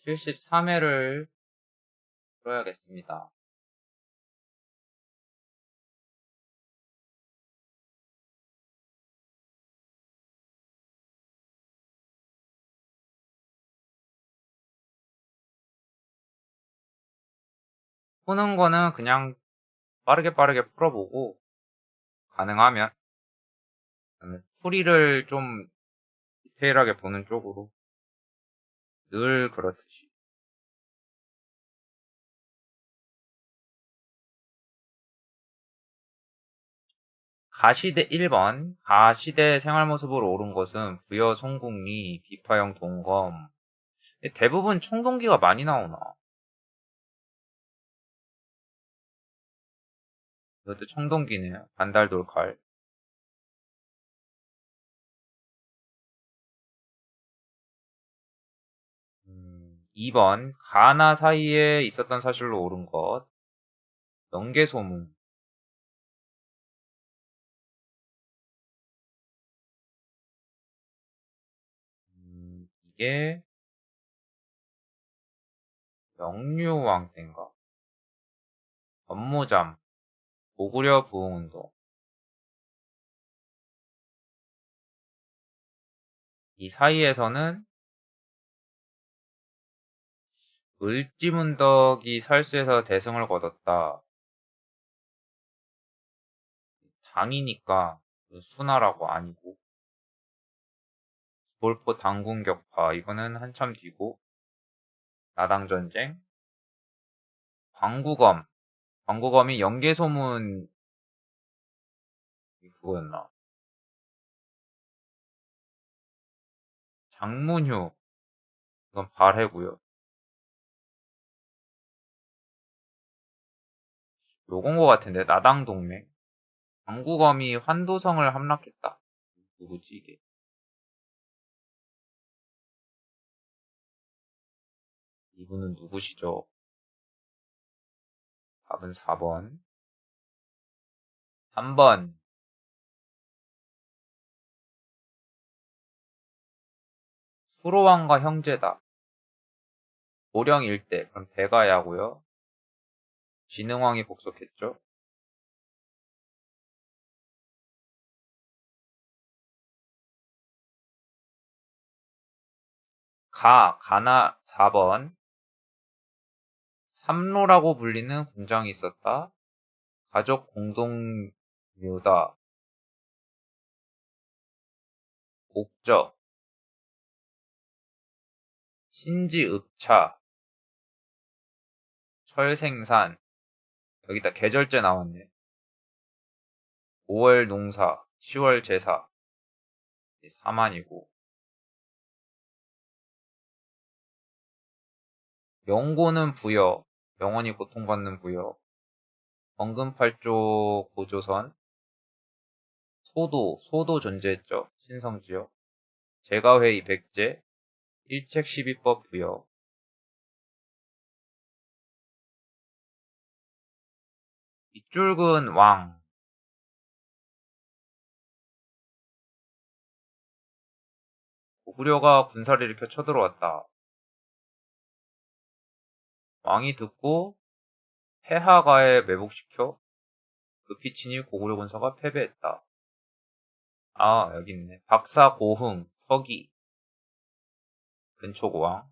73회를 풀어야겠습니다. 푸는 거는 그냥 빠르게 풀어보고, 가능하면 풀이를 좀 디테일하게 보는 쪽으로 늘 그렇듯이. 가시대 1번, 가시대 생활모습으로 오른 것은 부여, 송궁리, 비파형 동검. 대부분 총동기가 많이 나오나? 이것도 총동기네요. 반달돌칼. 2번, 가나 사이에 있었던 사실로 옳은 것. 명계소문. 이게 영유왕 땐가? 업무잠, 고구려 부흥운동. 이 사이에서는 을지문덕이 살수에서 대승을 거뒀다. 당이니까 수나라고 아니고. 기볼포 당군격파, 이거는 한참 뒤고. 나당전쟁. 광구검. 광구검이 영계소문 그거였나? 장문휴. 이건 발해고요. 요건 거 같은데, 나당동맹. 광구검이 환도성을 함락했다. 누구지 이게? 이분은 누구시죠? 답은 4번. 3번. 수로왕과 형제다. 고령 일대. 그럼 대가야고요. 진흥왕이 복속했죠. 가나 4번. 삼로라고 불리는 궁장이 있었다. 가족 공동묘다. 옥저. 신지읍차. 철생산. 여기다 계절제 나왔네. 5월 농사, 10월 제사. 4만이고. 명고는 부여. 영원히 고통받는 부여. 원근팔조 고조선. 소도 존재했죠. 신성지역. 제가회의 백제. 일책 12법 부여. 밑줄근 왕. 고구려가 군사를 일으켜 쳐들어왔다. 왕이 듣고 해하가에 매복시켜 급히 친히 고구려 군사가 패배했다. 아, 여기 있네. 박사 고흥, 서기, 근초고왕.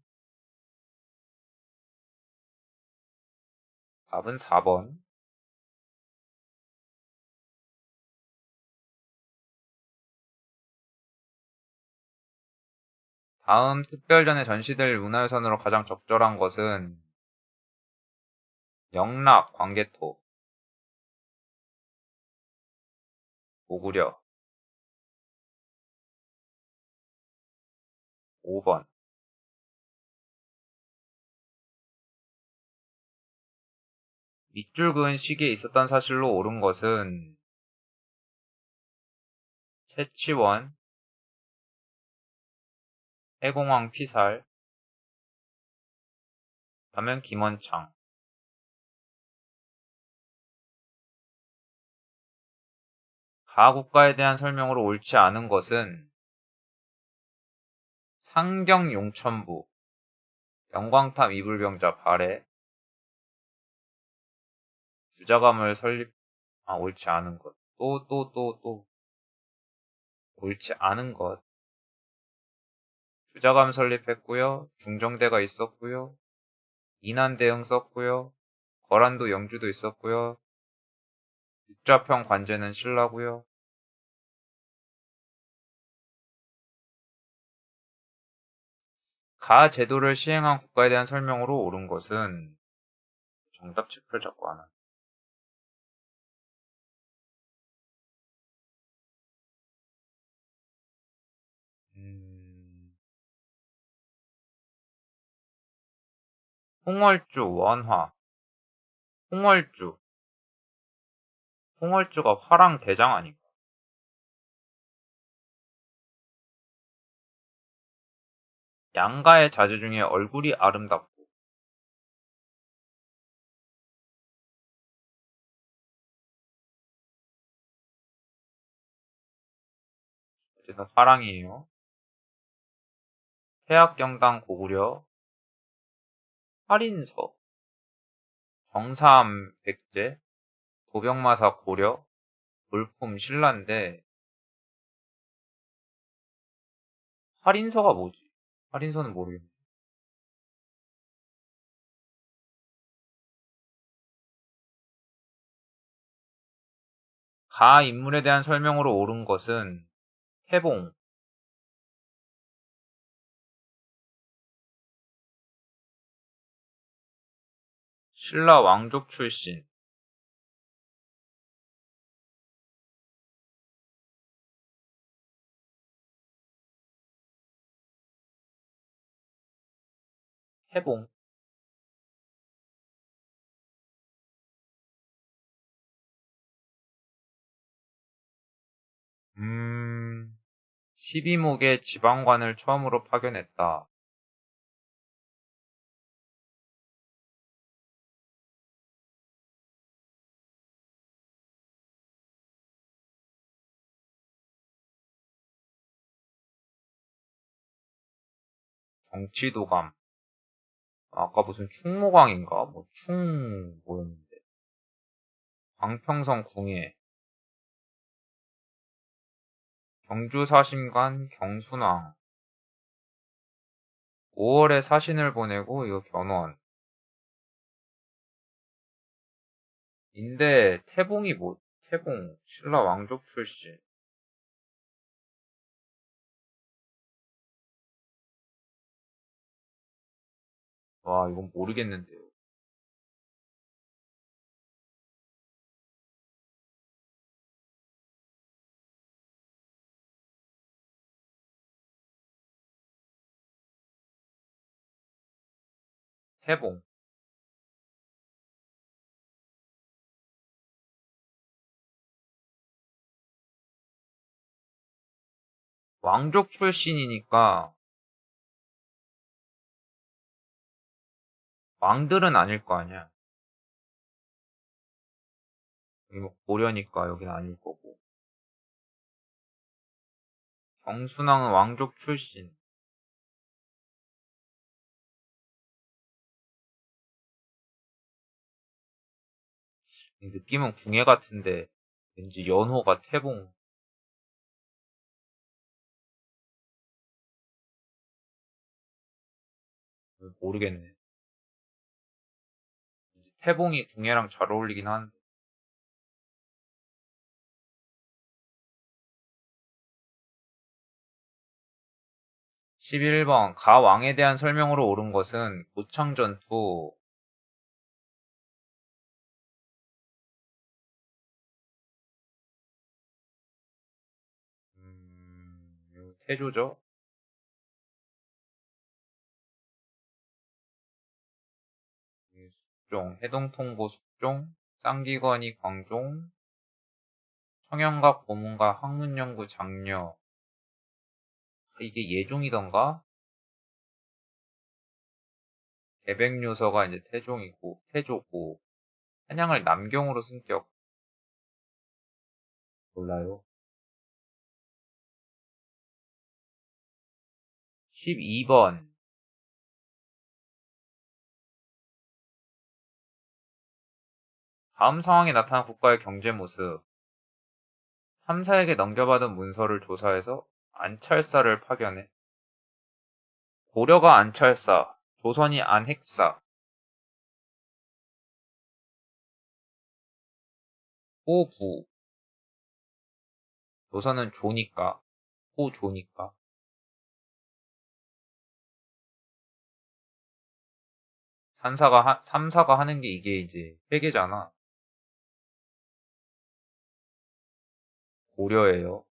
답은 4번. 다음 특별전에 전시될 문화유산으로 가장 적절한 것은 영락, 광개토, 고구려. 5번. 밑줄 그은 시기에 있었던 사실로 옳은 것은 채치원, 해공왕 피살, 다면 김원창. 가국가에 대한 설명으로 옳지 않은 것은 상경용천부. 영광탑 이불병자 발해. 주자감을 설립, 옳지 않은 것. 또. 옳지 않은 것. 주자감 설립했고요. 중정대가 있었고요. 인한대응 썼고요. 거란도 영주도 있었고요. 육자평 관제는 신라고요. 가 제도를 시행한 국가에 대한 설명으로 옳은 것은 정답 체크를 자꾸 안 하네. 홍월주 원화. 홍월주. 홍월주가 화랑 대장 아닌가? 양가의 자제 중에 얼굴이 아름답고. 어쨌든 화랑이에요. 태학경당 고구려. 할인서. 정삼 백제. 도병마사 고려. 돌품 신라인데 할인서가 뭐지? 할인서는 모르겠네. 가 인물에 대한 설명으로 옳은 것은 태봉. 신라 왕족 출신. 태봉. 12목의 지방관을 처음으로 파견했다. 정치도감. 아까 무슨 충무광인가? 뭐였는데. 광평성 궁예. 경주사심관 경순왕. 5월에 사신을 보내고 이거 견훤. 인데 태봉이 뭐 태봉 신라 왕족 출신. 와 이건 모르겠는데요. 태봉. 왕족 출신이니까 왕들은 아닐 거 아니야. 여기 뭐 고려니까 여긴 아닐 거고. 경순왕은 왕족 출신. 느낌은 궁예 같은데 왠지 연호가 태봉. 모르겠네. 태봉이 궁예랑 잘 어울리긴 하는데. 11번 가왕에 대한 설명으로 옳은 것은 고창전투. 이거 태조죠. 숙종 해동통보 숙종 쌍기관이 광종 청영각 고문가 학문연구 장려. 이게 예종이던가? 대백요서가 이제 태조고 한양을 남경으로 승격. 몰라요. 12번 다음 상황에 나타난 국가의 경제 모습. 3사에게 넘겨받은 문서를 조사해서 안찰사를 파견해. 고려가 안찰사, 조선이 안핵사. 호부. 조선은 조니까, 호조니까. 삼사가 하는 게 이게 이제 회계잖아. 고려예요.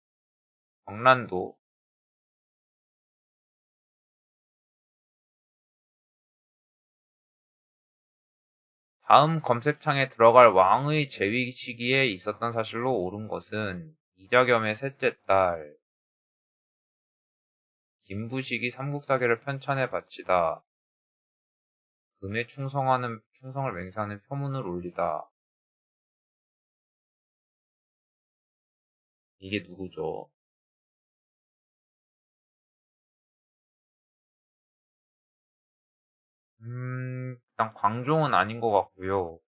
경란도. 다음 검색창에 들어갈 왕의 재위 시기에 있었던 사실로 옳은 것은 이자겸의 셋째 딸 김부식이 삼국사계를 편찬해 바치다. 금에 충성을 맹세하는 표문을 올리다. 이게 누구죠? 일단 광종은 아닌 것 같고요.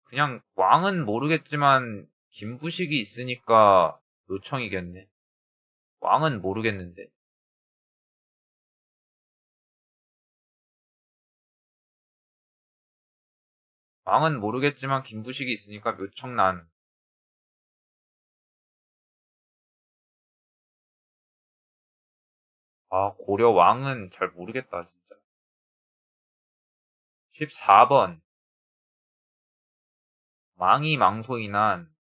그냥 왕은 모르겠지만 김부식이 있으니까 요청이겠네. 왕은 모르겠는데. 왕은 모르겠지만 김부식이 있으니까 묘청난. 아, 고려 왕은 잘 모르겠다, 진짜. 14번. 망이 망소인한.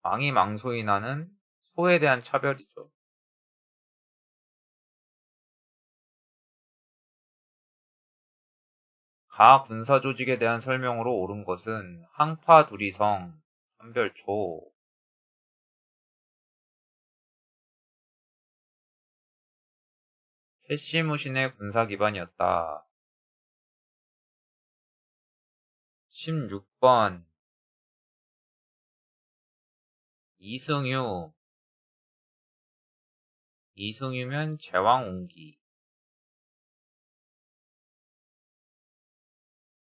망이 망소인한은 소에 대한 차별이죠. 가 군사 조직에 대한 설명으로 옳은 것은 항파두리성, 삼별초, 캐시무신의 군사 기반이었다. 16번. 이승유. 이승유면 제왕옹기.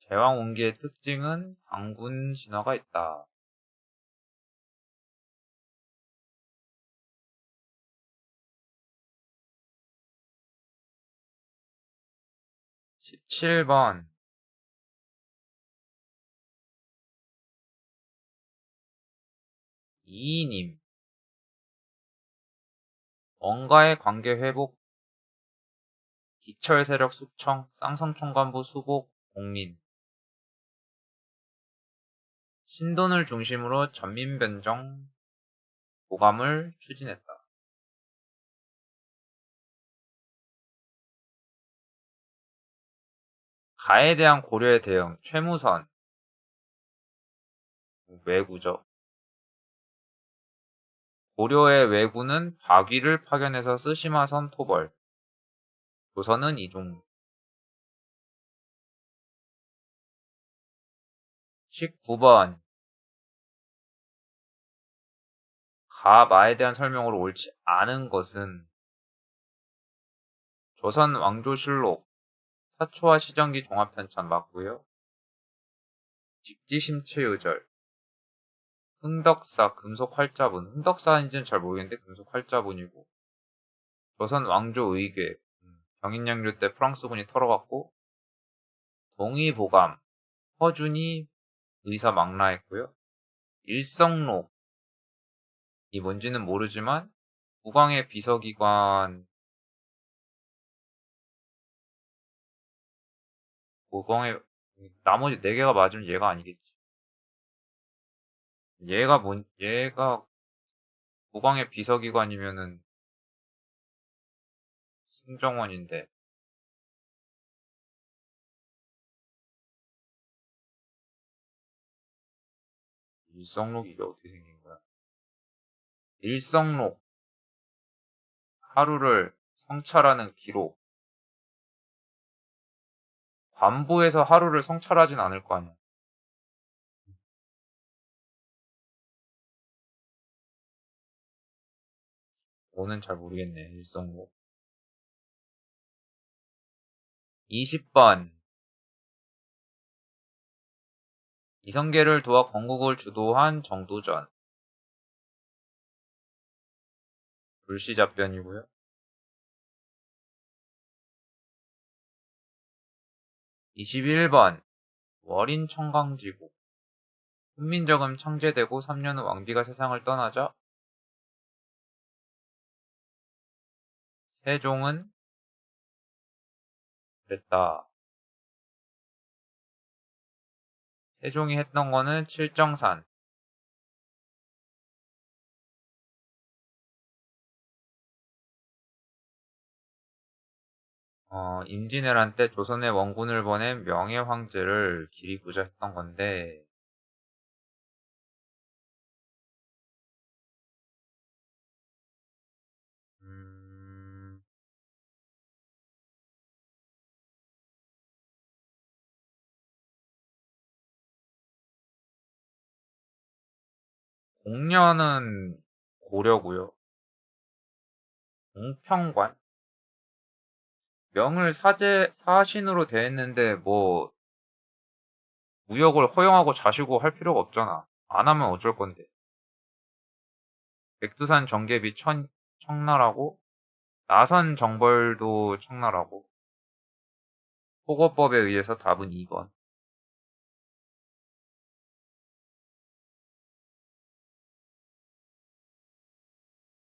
제왕옹기의 특징은 당군 신화가 있다. 17번. 이이님. 원가의 관계 회복, 기철 세력 숙청, 쌍성총관부 수복, 공민. 신돈을 중심으로 전민변정, 고감을 추진했다. 가에 대한 고려의 대응, 최무선, 왜구죠. 고려의 왜구는 박위를 파견해서 쓰시마선 토벌, 조선은 이종. 19번. 가, 마에 대한 설명으로 옳지 않은 것은 조선 왕조실록, 사초와 시정기 종합편찬 맞고요. 직지심체의절, 흥덕사, 금속활자본. 흥덕사인지는 잘 모르겠는데 금속활자본이고. 조선 왕조 의궤, 경인양조 때 프랑스군이 털어갔고. 동의보감, 허준이 의사 망라했고요. 일성록, 이 뭔지는 모르지만 국왕의 비서기관, 국왕의 나머지 네 개가 맞으면 얘가 아니겠지. 얘가 국왕의 비서기관이면은 승정원인데. 일성록 이게 어떻게 생긴 거야? 일성록, 하루를 성찰하는 기록. 관보에서 하루를 성찰하진 않을 거 아니야. 5는 잘 모르겠네. 일성목. 20번. 이성계를 도와 건국을 주도한 정도전. 불시잡변이고요. 21번. 월인 청강지고. 훈민정음 창제되고 3년 후 왕비가 세상을 떠나자 세종은 그랬다. 세종이 했던 거는 칠정산. 임진왜란 때 조선의 원군을 보낸 명예황제를 기리고자 했던 건데, 음, 공년은 고려고요. 공평관? 명을 사신으로 돼 있는데 뭐 무역을 허용하고 자시고 할 필요가 없잖아. 안 하면 어쩔 건데. 백두산 정계비 청나라고 나선 정벌도 청나라고 포고법에 의해서 답은 2번.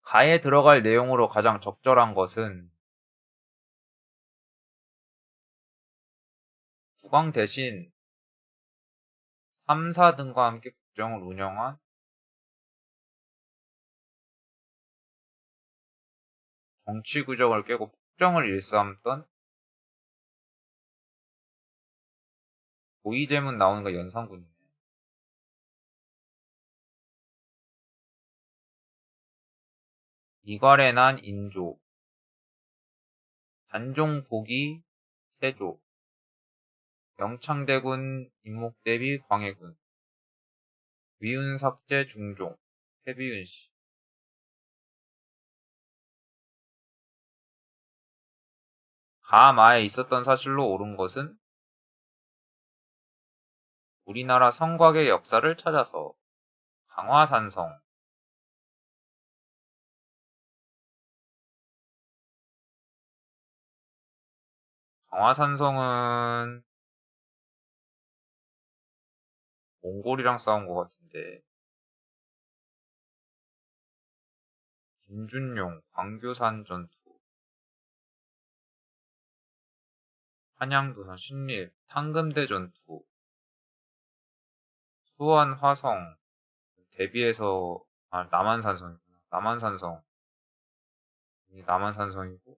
가에 들어갈 내용으로 가장 적절한 것은 국왕 대신 3사 등과 함께 국정을 운영한 정치 구정을 깨고 국정을 일삼던 고이제문 나오는 거 연산군이네. 이괄의 난 인조, 단종 복이 세조, 영창대군 임목대비 광해군, 위운삭제 중종, 태비윤씨. 가마에 있었던 사실로 옳은 것은 우리나라 성곽의 역사를 찾아서 강화산성, 강화산성은 몽골이랑 싸운 것 같은데 김준용, 광교산 전투, 한양도산 신립, 탄금대 전투, 수원 화성, 대비해서 남한산성이구나. 남한산성, 이 남한산성이고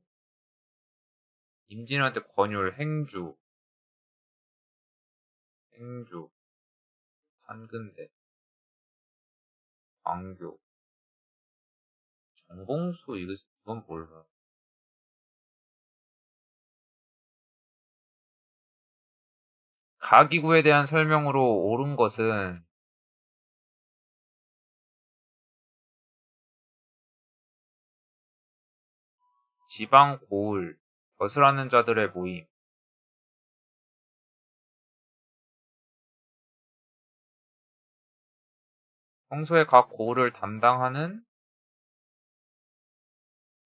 임진한테 권율 행주, 탄근대, 광교, 정봉수 이건 몰라. 가기구에 대한 설명으로 옳은 것은 지방 고을, 벼슬하는 자들의 모임. 평소에 각 고을을 담당하는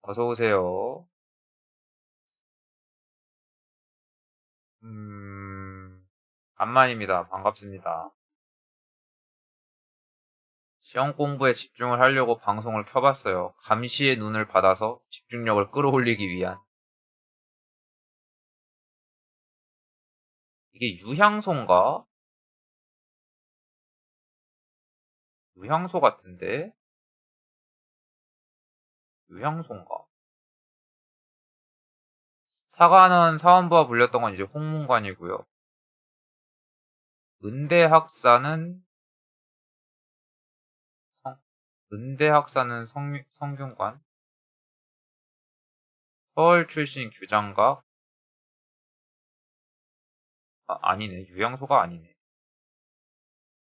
어서 오세요. 간만입니다. 반갑습니다. 시험 공부에 집중을 하려고 방송을 켜봤어요. 감시의 눈을 받아서 집중력을 끌어올리기 위한. 이게 유향소인가? 유향소 같은데? 유향소인가? 사관원 사원부가 불렸던 건 이제 홍문관이고요. 은대학사는 은대학사는 성균관. 서울 출신 규장각. 아니네. 유향소가 아니네.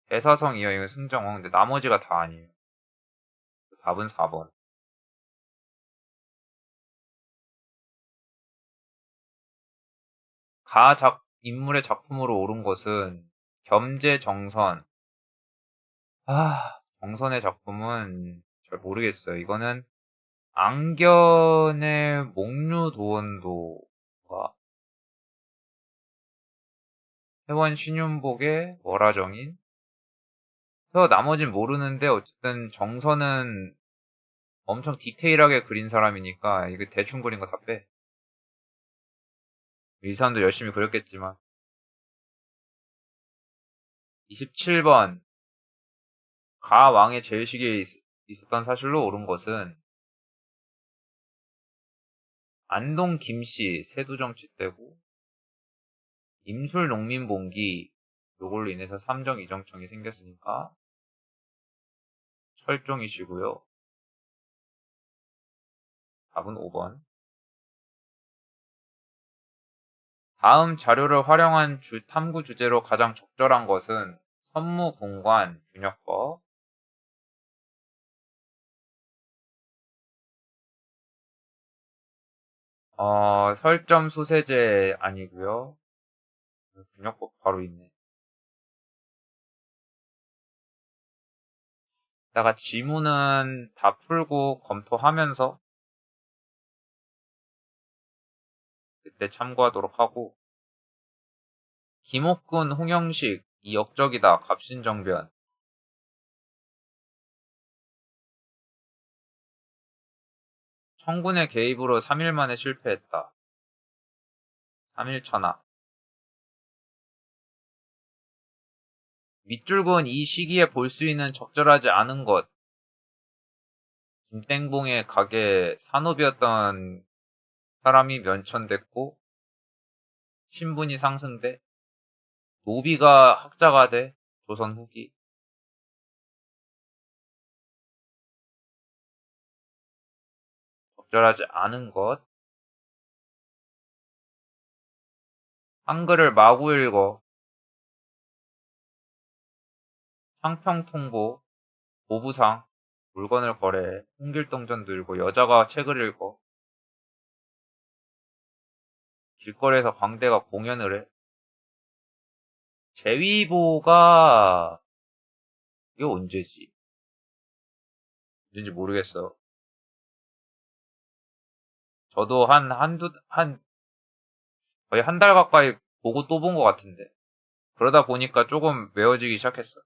대사성 이하이은 승정원. 근데 나머지가 다 아니에요. 답은 4번. 인물의 작품으로 오른 것은 겸재정선. 정선의 작품은 잘 모르겠어요. 이거는 앙견의 목류도원도가 회원 신윤복의 월화정인. 그래서 나머진 모르는데 어쨌든 정선은 엄청 디테일하게 그린 사람이니까 이거 대충 그린 거 다 빼. 이 사람도 열심히 그렸겠지만. 27번 가 왕의 제위식에 있었던 사실로 옳은 것은 안동 김씨 세두정치 때고 임술 농민봉기 요걸로 인해서 삼정 이정청이 생겼으니까 철종이시고요. 답은 5번. 다음 자료를 활용한 탐구 주제로 가장 적절한 것은 선무궁관 균역법. 설점 수세제 아니고요. 균역법 바로 있네. 이따가 지문은 다 풀고 검토하면서 그때 참고하도록 하고. 김옥군 홍영식 이 역적이다 갑신정변. 청군의 개입으로 3일 만에 실패했다. 3일 천하. 밑줄은 이 시기에 볼 수 있는 적절하지 않은 것. 김땡봉의 가게 산업이었던 사람이 면천됐고 신분이 상승돼 노비가 학자가 돼 조선 후기. 적절하지 않은 것. 한글을 마구 읽어. 상평통보. 보부상. 물건을 거래해. 홍길동전도 읽고 여자가 책을 읽어. 길거리에서 광대가 공연을 해. 제위보가 이거 언제지? 언제인지 모르겠어. 저도 거의 한 달 가까이 보고 또 본 것 같은데. 그러다 보니까 조금 외워지기 시작했어.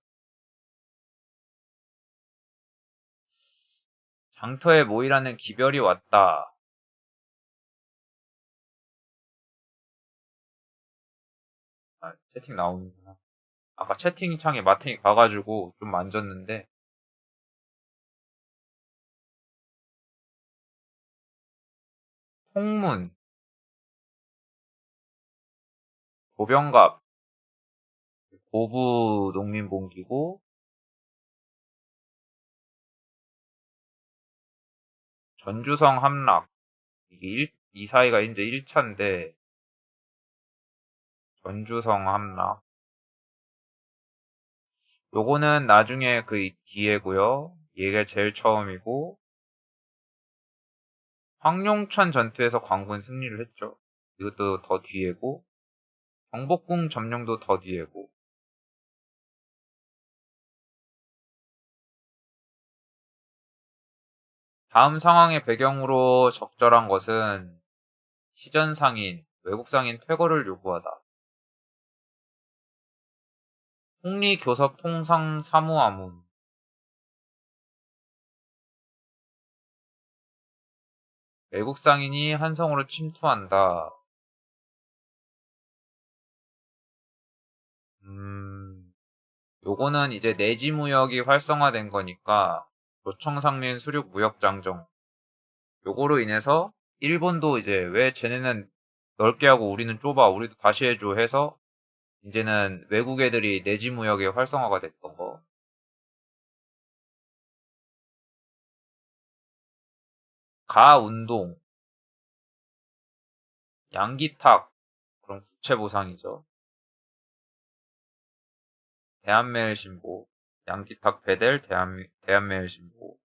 장터에 모이라는 기별이 왔다. 채팅 나오는구나. 아까 채팅창에 마탱이 가가지고 좀 만졌는데, 통문, 조병갑, 고부 농민봉기고, 전주성 함락. 이 사이가 이제 1차인데, 전주성 함락. 요거는 나중에 그 뒤에고요. 얘가 제일 처음이고, 황룡천 전투에서 광군 승리를 했죠. 이것도 더 뒤에고, 경복궁 점령도 더 뒤에고. 다음 상황의 배경으로 적절한 것은 시전상인, 외국상인 퇴거를 요구하다. 홍리교섭 통상 사무아문. 외국상인이 한성으로 침투한다. 요거는 이제 내지무역이 활성화된 거니까 조청상민 수륙무역장정. 요거로 인해서 일본도 이제 왜 쟤네는 넓게 하고 우리는 좁아, 우리도 다시 해줘 해서 이제는 외국 애들이 내지무역에 활성화가 됐던 거. 가운동, 양기탁, 그럼 국채보상이죠. 대한매일신보, 양기탁 베델, 대한매일신보.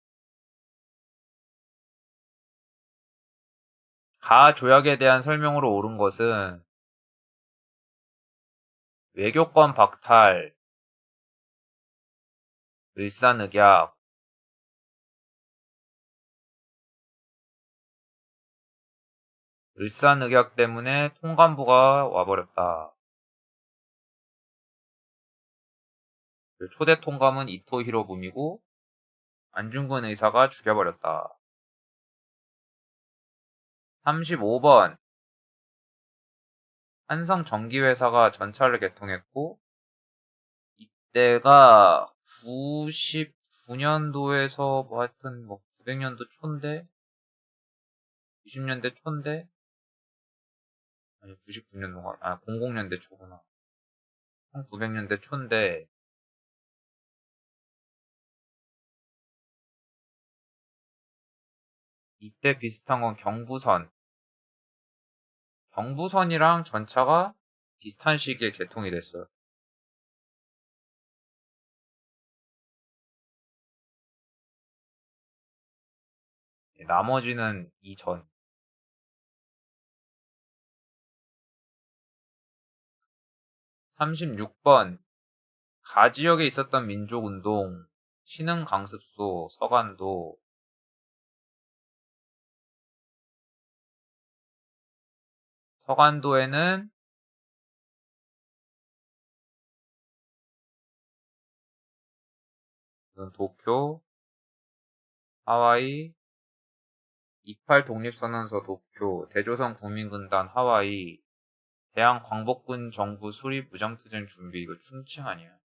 가 조약에 대한 설명으로 옳은 것은 외교권 박탈, 을사늑약, 을사늑약 때문에 통감부가 와버렸다. 초대 통감은 이토 히로부미고 안중근 의사가 죽여버렸다. 35번 한성전기회사가 전차를 개통했고 이때가 99년도에서 뭐 하여튼 뭐 900년도 초인데 90년대 초인데 아니 99년도가 00년대 초구나. 1900년대 초인데 이때 비슷한 건 경부선이랑 전차가 비슷한 시기에 개통이 됐어요. 나머지는 이전. 36번 가지역에 있었던 민족운동 신흥강습소 서간도 서간도에는 도쿄, 하와이, 28 독립선언서 도쿄, 대조선 국민군단 하와이, 대한광복군 정부 수립 무장투쟁 준비. 이거 충칭 아니야?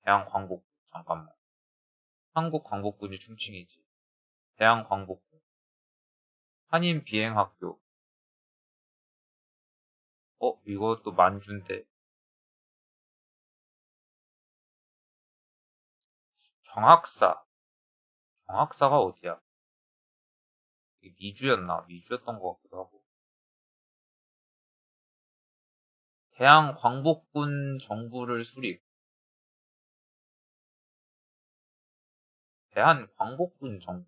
대한광복군. 잠깐만. 한국광복군이 충칭이지. 대한광복군. 한인비행학교. 이것도 만주인데. 경학사. 경학사가 어디야? 이게 미주였나? 미주였던 것 같기도 하고. 대한광복군 정부를 수립. 대한광복군 정부.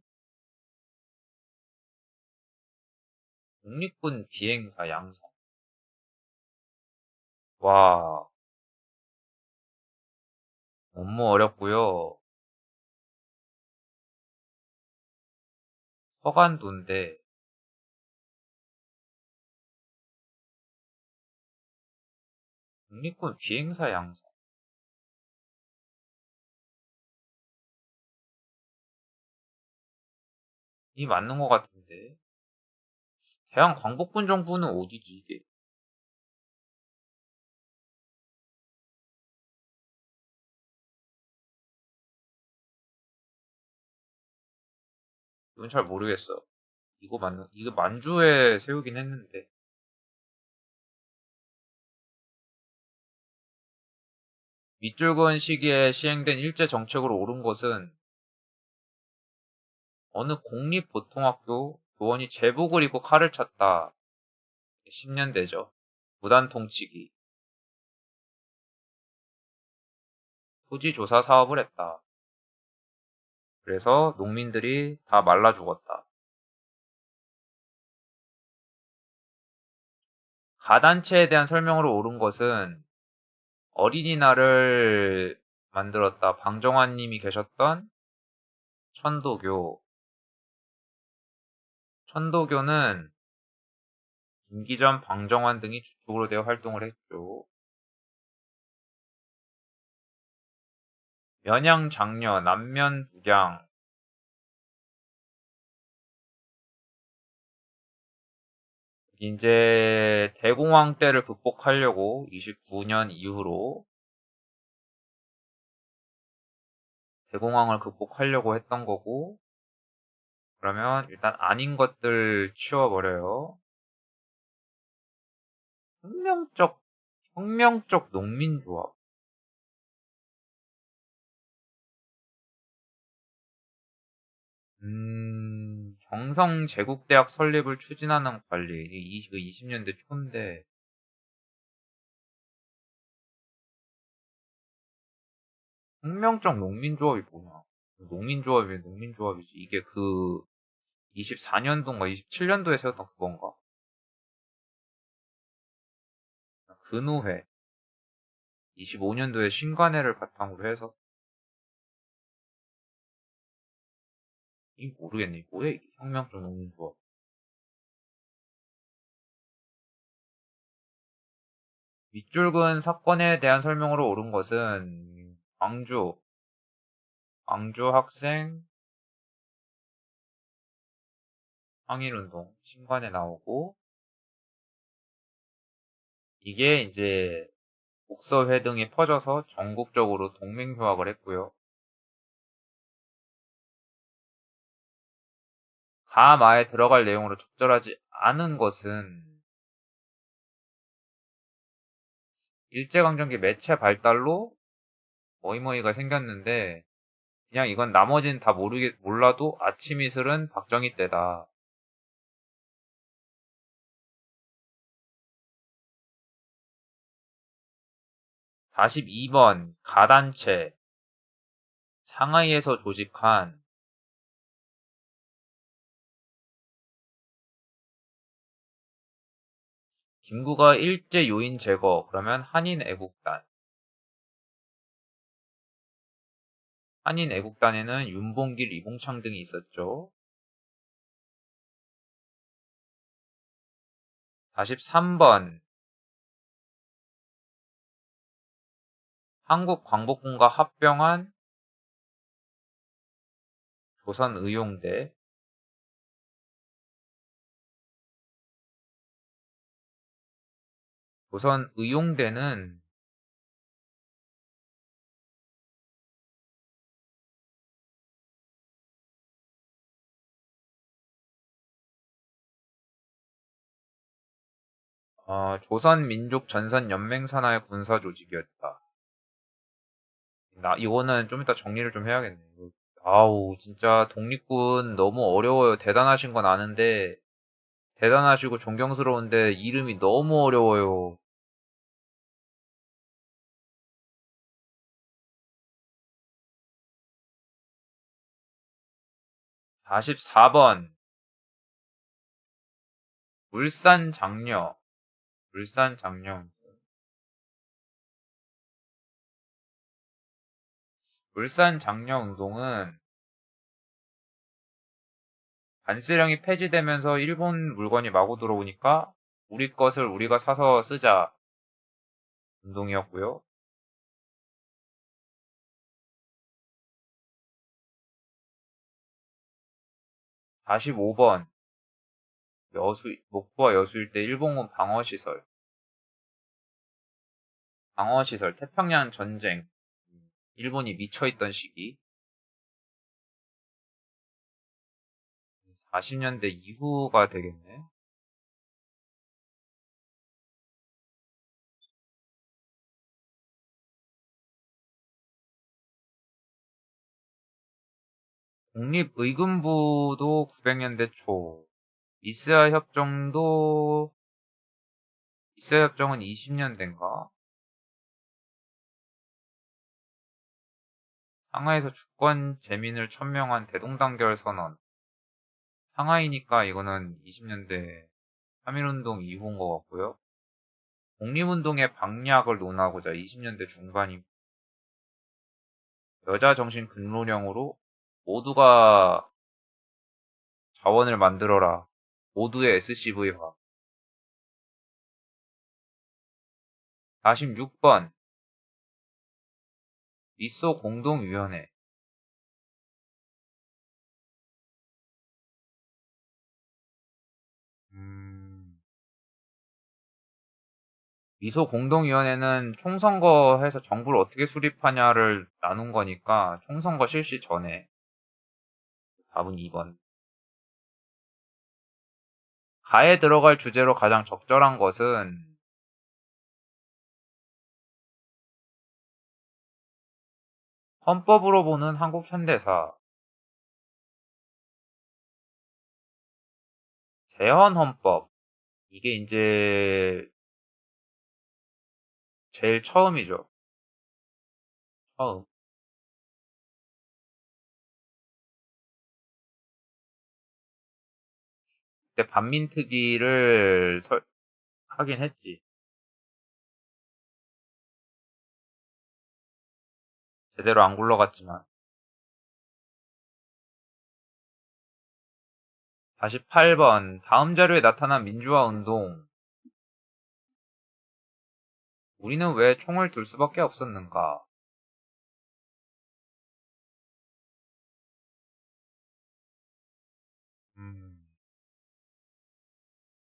독립군 비행사 양성. 와, 너무 어렵고요. 서간도인데 독립군 비행사 양성. 이 맞는 것 같은데. 대한광복군 정부는 어디지 이게? 이건 잘 모르겠어. 이거 만주에 세우긴 했는데. 밑줄근 시기에 시행된 일제 정책으로 옳은 것은 어느 공립보통학교 교원이 제복을 입고 칼을 찼다. 10년대죠. 무단 통치기. 토지 조사 사업을 했다. 그래서 농민들이 다 말라 죽었다. 가단체에 대한 설명으로 옳은 것은 어린이날을 만들었다. 방정환 님이 계셨던 천도교. 천도교는 김기전, 방정환 등이 주축으로 되어 활동을 했죠. 면양장려, 남면북양. 이제 대공황 때를 극복하려고 29년 이후로 대공황을 극복하려고 했던 거고, 그러면 일단 아닌 것들 치워버려요. 혁명적 농민조합. 경성제국대학 설립을 추진하는 관리. 이게 20년대 초인데, 혁명적 농민조합이 뭐냐? 농민조합이 농민조합이지. 이게 그 24년도인가 27년도에 세웠던 그건가? 근우회 25년도에 신관회를 바탕으로 해서 이 모르겠네. 뭐야 이게 혁명적 농민조합. 밑줄근 사건에 대한 설명으로 옳은 것은 광주 학생 항일운동 신관에 나오고 이게 이제 독서회 등이 퍼져서 전국적으로 동맹휴학을 했고요. 가마에 들어갈 내용으로 적절하지 않은 것은 일제강점기 매체 발달로 뭐이뭐이가 생겼는데 그냥 이건 나머지는 다 몰라도 아침 이슬은 박정희 때다. 42번 가단체 상하이에서 조직한 김구가 일제 요인 제거 그러면 한인 애국단. 한인 애국단에는 윤봉길, 이봉창 등이 있었죠. 43번 한국광복군과 합병한 조선의용대. 조선의용대는 조선민족전선연맹 산하의 군사조직이었다. 이거는 좀 이따 정리를 좀 해야겠네. 아우, 진짜 독립군 너무 어려워요. 대단하신 건 아는데, 대단하시고 존경스러운데, 이름이 너무 어려워요. 44번, 울산장려. 울산장려. 울산장려 운동은 관세령이 폐지되면서 일본 물건이 마구 들어오니까 우리 것을 우리가 사서 쓰자 운동이었고요. 45번 목포와 여수 일대 일본군 방어시설 태평양 전쟁 일본이 미쳐있던 시기 40년대 이후가 되겠네. 독립의금부도 900년대 초 이스야 협정은 20년대인가? 상하이에서 주권 재민을 천명한 대동단결 선언. 상하이니까 이거는 20년대 3.1운동 이후인 것 같고요. 독립운동의 방략을 논하고자 20년대 중반이 여자 정신 근로령으로 모두가 자원을 만들어라. 모두의 SCV화. 46번 미소 공동위원회. 미소 공동위원회는 총선거해서 정부를 어떻게 수립하냐를 나눈 거니까 총선거 실시 전에 답은 2번. 가에 들어갈 주제로 가장 적절한 것은 헌법으로 보는 한국 현대사. 재헌헌법. 이게 이제 제일 처음이죠. 처음. 그때 반민특위를 하긴 했지. 제대로 안 굴러갔지만. 48번. 다음 자료에 나타난 민주화 운동. 우리는 왜 총을 들 수밖에 없었는가? 음,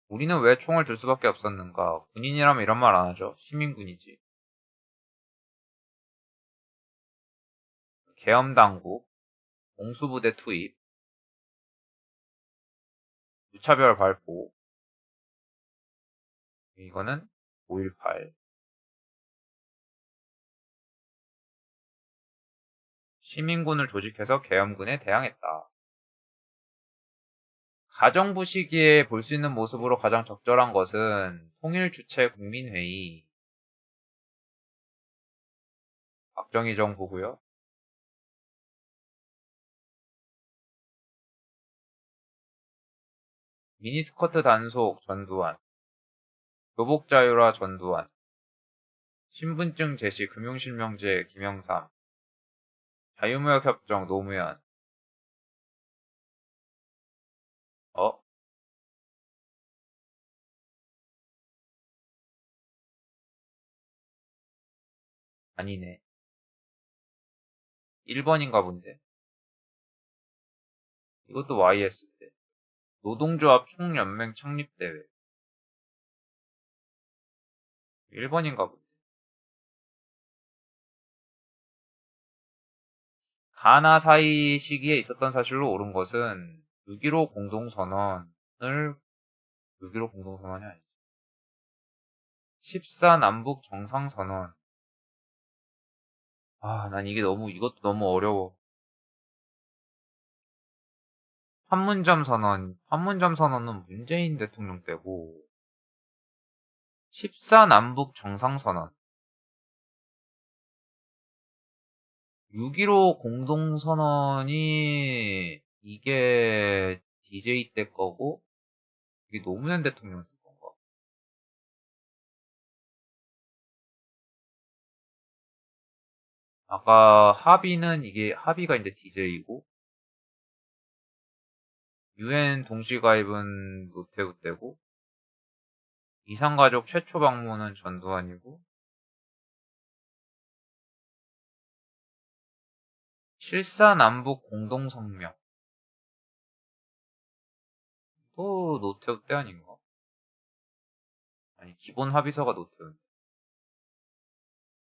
우리는 왜 총을 들 수밖에 없었는가? 군인이라면 이런 말 안 하죠. 시민군이지. 계엄당국, 공수부대 투입, 무차별 발포. 이거는 5.18. 시민군을 조직해서 계엄군에 대항했다. 가정부 시기에 볼 수 있는 모습으로 가장 적절한 것은 통일주체 국민회의, 박정희 정부고요. 미니스커트 단속 전두환, 교복 자유화 전두환, 신분증 제시 금융실명제 김영삼, 자유무역협정 노무현. 어? 아니네. 1번인가 본데. 이것도 YS 때. 노동조합 총연맹 창립대회. 1번인가 본데. 가나 사이 시기에 있었던 사실로 옳은 것은 6.15 공동선언을 6.15 공동선언이 아니지. 14 남북 정상선언. 아, 난 이것도 너무 어려워. 판문점 선언은 문재인 대통령 때고, 14 남북 정상선언. 6.15 공동선언이 이게 DJ 때 거고, 이게 노무현 대통령 때 건가? 아까 합의가 이제 DJ이고, UN 동시 가입은 노태우 때고, 이산가족 최초 방문은 전두환이고, 7사 남북 공동성명. 또 노태우 때 아닌가? 아니, 기본 합의서가 노태우.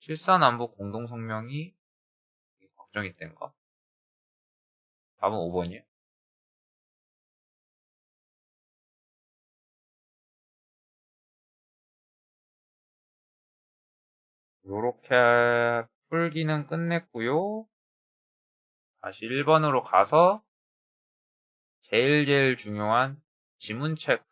7사 남북 공동성명이 박정희 때인가? 답은 5번이에요. 요렇게 풀기는 끝냈고요. 다시 1번으로 가서 제일 중요한 지문 체크.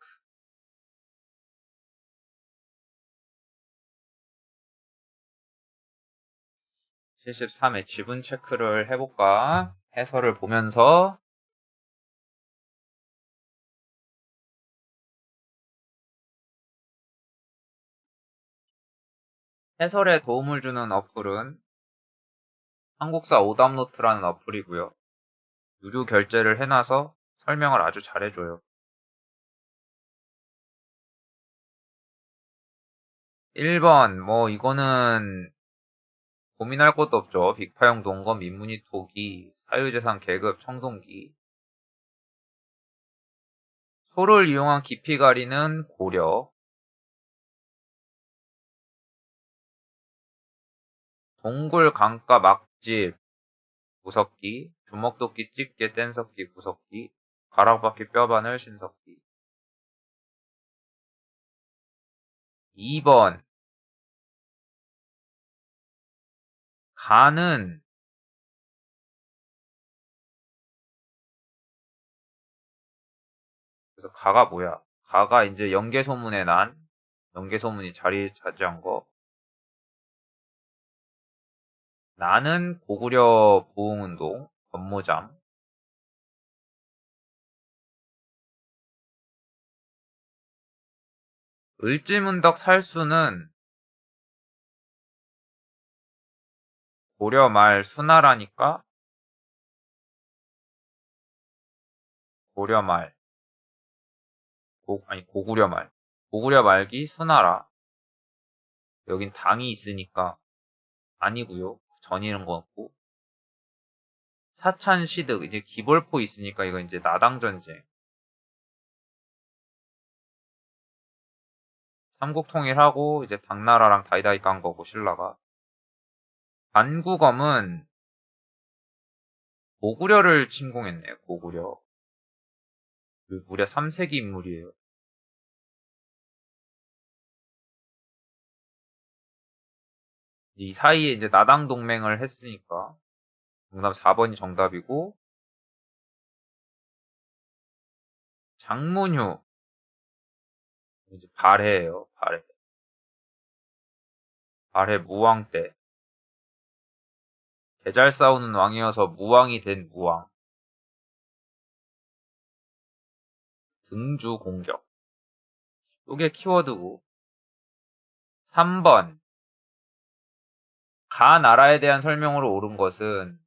73의 지문 체크를 해볼까? 해설을 보면서 해설에 도움을 주는 어플은 한국사 오답노트라는 어플이고요. 유료 결제를 해놔서 설명을 아주 잘해줘요. 1번, 이거는 고민할 것도 없죠. 빅파형 동검, 민문이 토기, 사유재산 계급, 청동기. 소를 이용한 깊이 가리는 고려. 동굴, 강가, 막집, 구석기. 주먹도끼, 집게, 뗀석기, 구석기. 가락바퀴, 뼈바늘, 신석기. 2번. 가는 그래서 가가 뭐야? 가가 이제 연개소문에 난 연개소문이 자리 차지한 거. 나는 고구려 부흥운동 권모잠. 을지문덕 살수는 고려 말 수나라니까 고려 말, 아니 고구려 말. 고구려 말기 수나라. 여긴 당이 있으니까 아니고요. 전이는 것 같고. 사찬시득 이제 기벌포 있으니까 이거 이제 나당 전쟁. 삼국 통일하고 이제 당나라랑 다이다이 깐 거고 신라가. 반구검은 고구려를 침공했네요. 고구려. 무려 3세기 인물이에요. 이 사이에 이제 나당 동맹을 했으니까 정답 4번이 정답이고 장문휴 이제 발해예요. 발해. 발해 무왕 때. 개 잘 싸우는 왕이어서 무왕이 된 무왕. 등주 공격. 요게 키워드고. 3번. 가 나라에 대한 설명으로 옳은 것은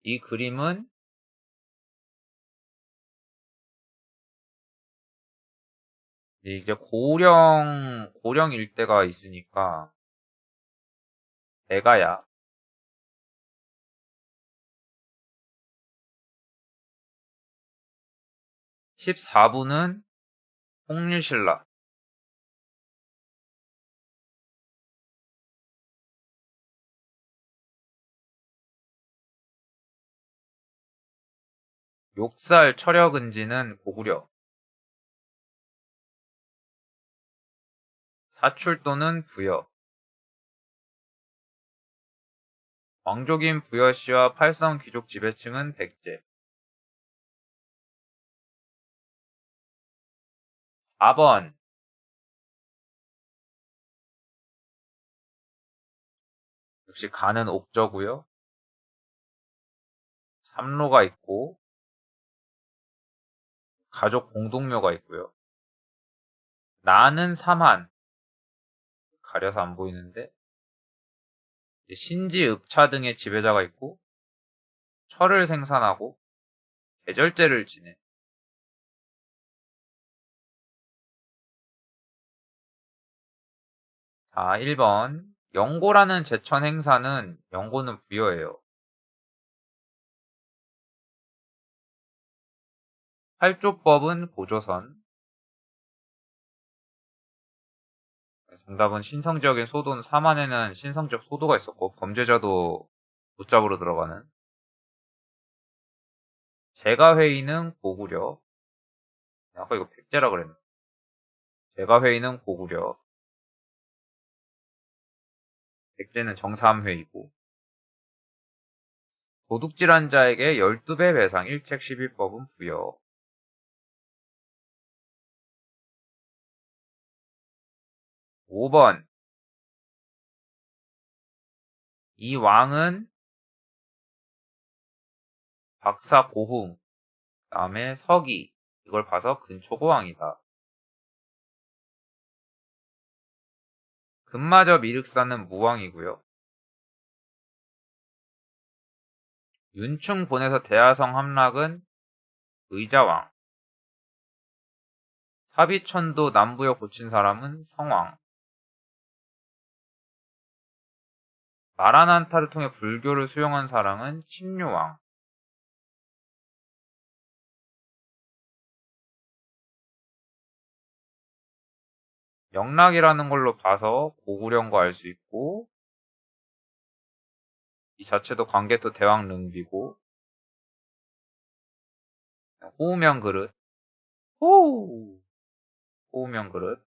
이 그림은 이제 고령 일대가 있으니까 대가야. 14부는 홍일신라. 욕살 철혁은지는 고구려. 사출도는 부여. 왕족인 부여씨와 팔성 귀족 지배층은 백제. 4번. 역시 가는 옥저고요. 삼로가 있고 가족 공동묘가 있고요. 나는 삼한. 가려서 안 보이는데 신지, 읍차 등의 지배자가 있고 철을 생산하고 계절제를 지내. 자, 1번. 영고라는 제천 행사는 영고는 부여예요. 팔조법은 고조선. 정답은 신성지역의 소도는 삼한에는 신성지역 소도가 있었고 범죄자도 붙잡으러 들어가는. 제가회의는 고구려. 아까 이거 백제라 그랬나? 제가회의는 고구려. 백제는 정삼회의고. 도둑질한 자에게 12배 배상 1책 11법은 부여. 5번. 이 왕은 박사 고흥, 다음에 서기, 이걸 봐서 근초고왕이다. 금마저 미륵사는 무왕이고요. 윤충 보내서 대하성 함락은 의자왕. 사비천도 남부역 고친 사람은 성왕. 마라난타를 통해 불교를 수용한 사람은 침류왕. 영락이라는 걸로 봐서 고구려인 거 알 수 있고 이 자체도 광개토 대왕 릉비고 호우명 그릇. 호우명 그릇.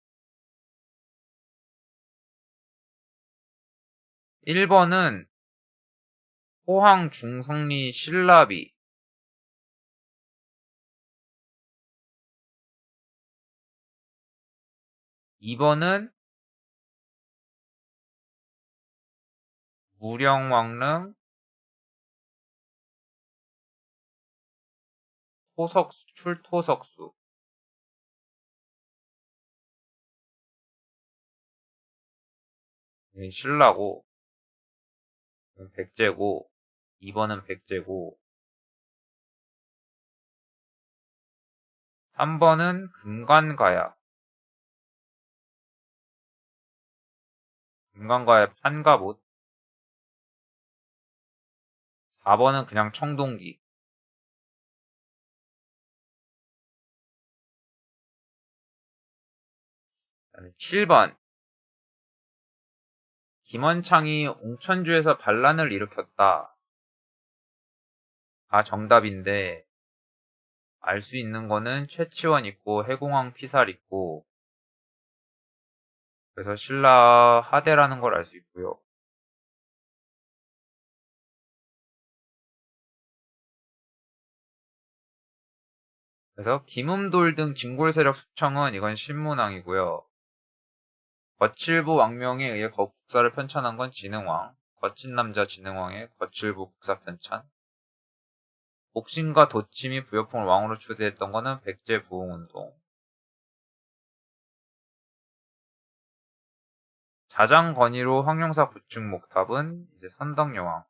1번은 호황 중성리 신라비. 2번은 무령왕릉 출토석수. 신라고. 백제고, 2번은 백제고, 3번은 금관가야. 금관가야 판가봇. 4번은 그냥 청동기. 7번. 김원창이 옹천주에서 반란을 일으켰다. 아, 정답인데, 알 수 있는 거는 최치원 있고, 해공왕 피살 있고, 그래서 신라 하대라는 걸 알 수 있고요. 그래서 김음돌 등 진골 세력 숙청은 이건 신문왕이고요. 거칠부 왕명에 의해 국사를 편찬한 건 진흥왕, 거친 남자 진흥왕의 거칠부 국사 편찬. 복신과 도침이 부여풍을 왕으로 추대했던 거는 백제 부흥운동. 자장 건의로 황룡사 구축 목탑은 이제 선덕여왕.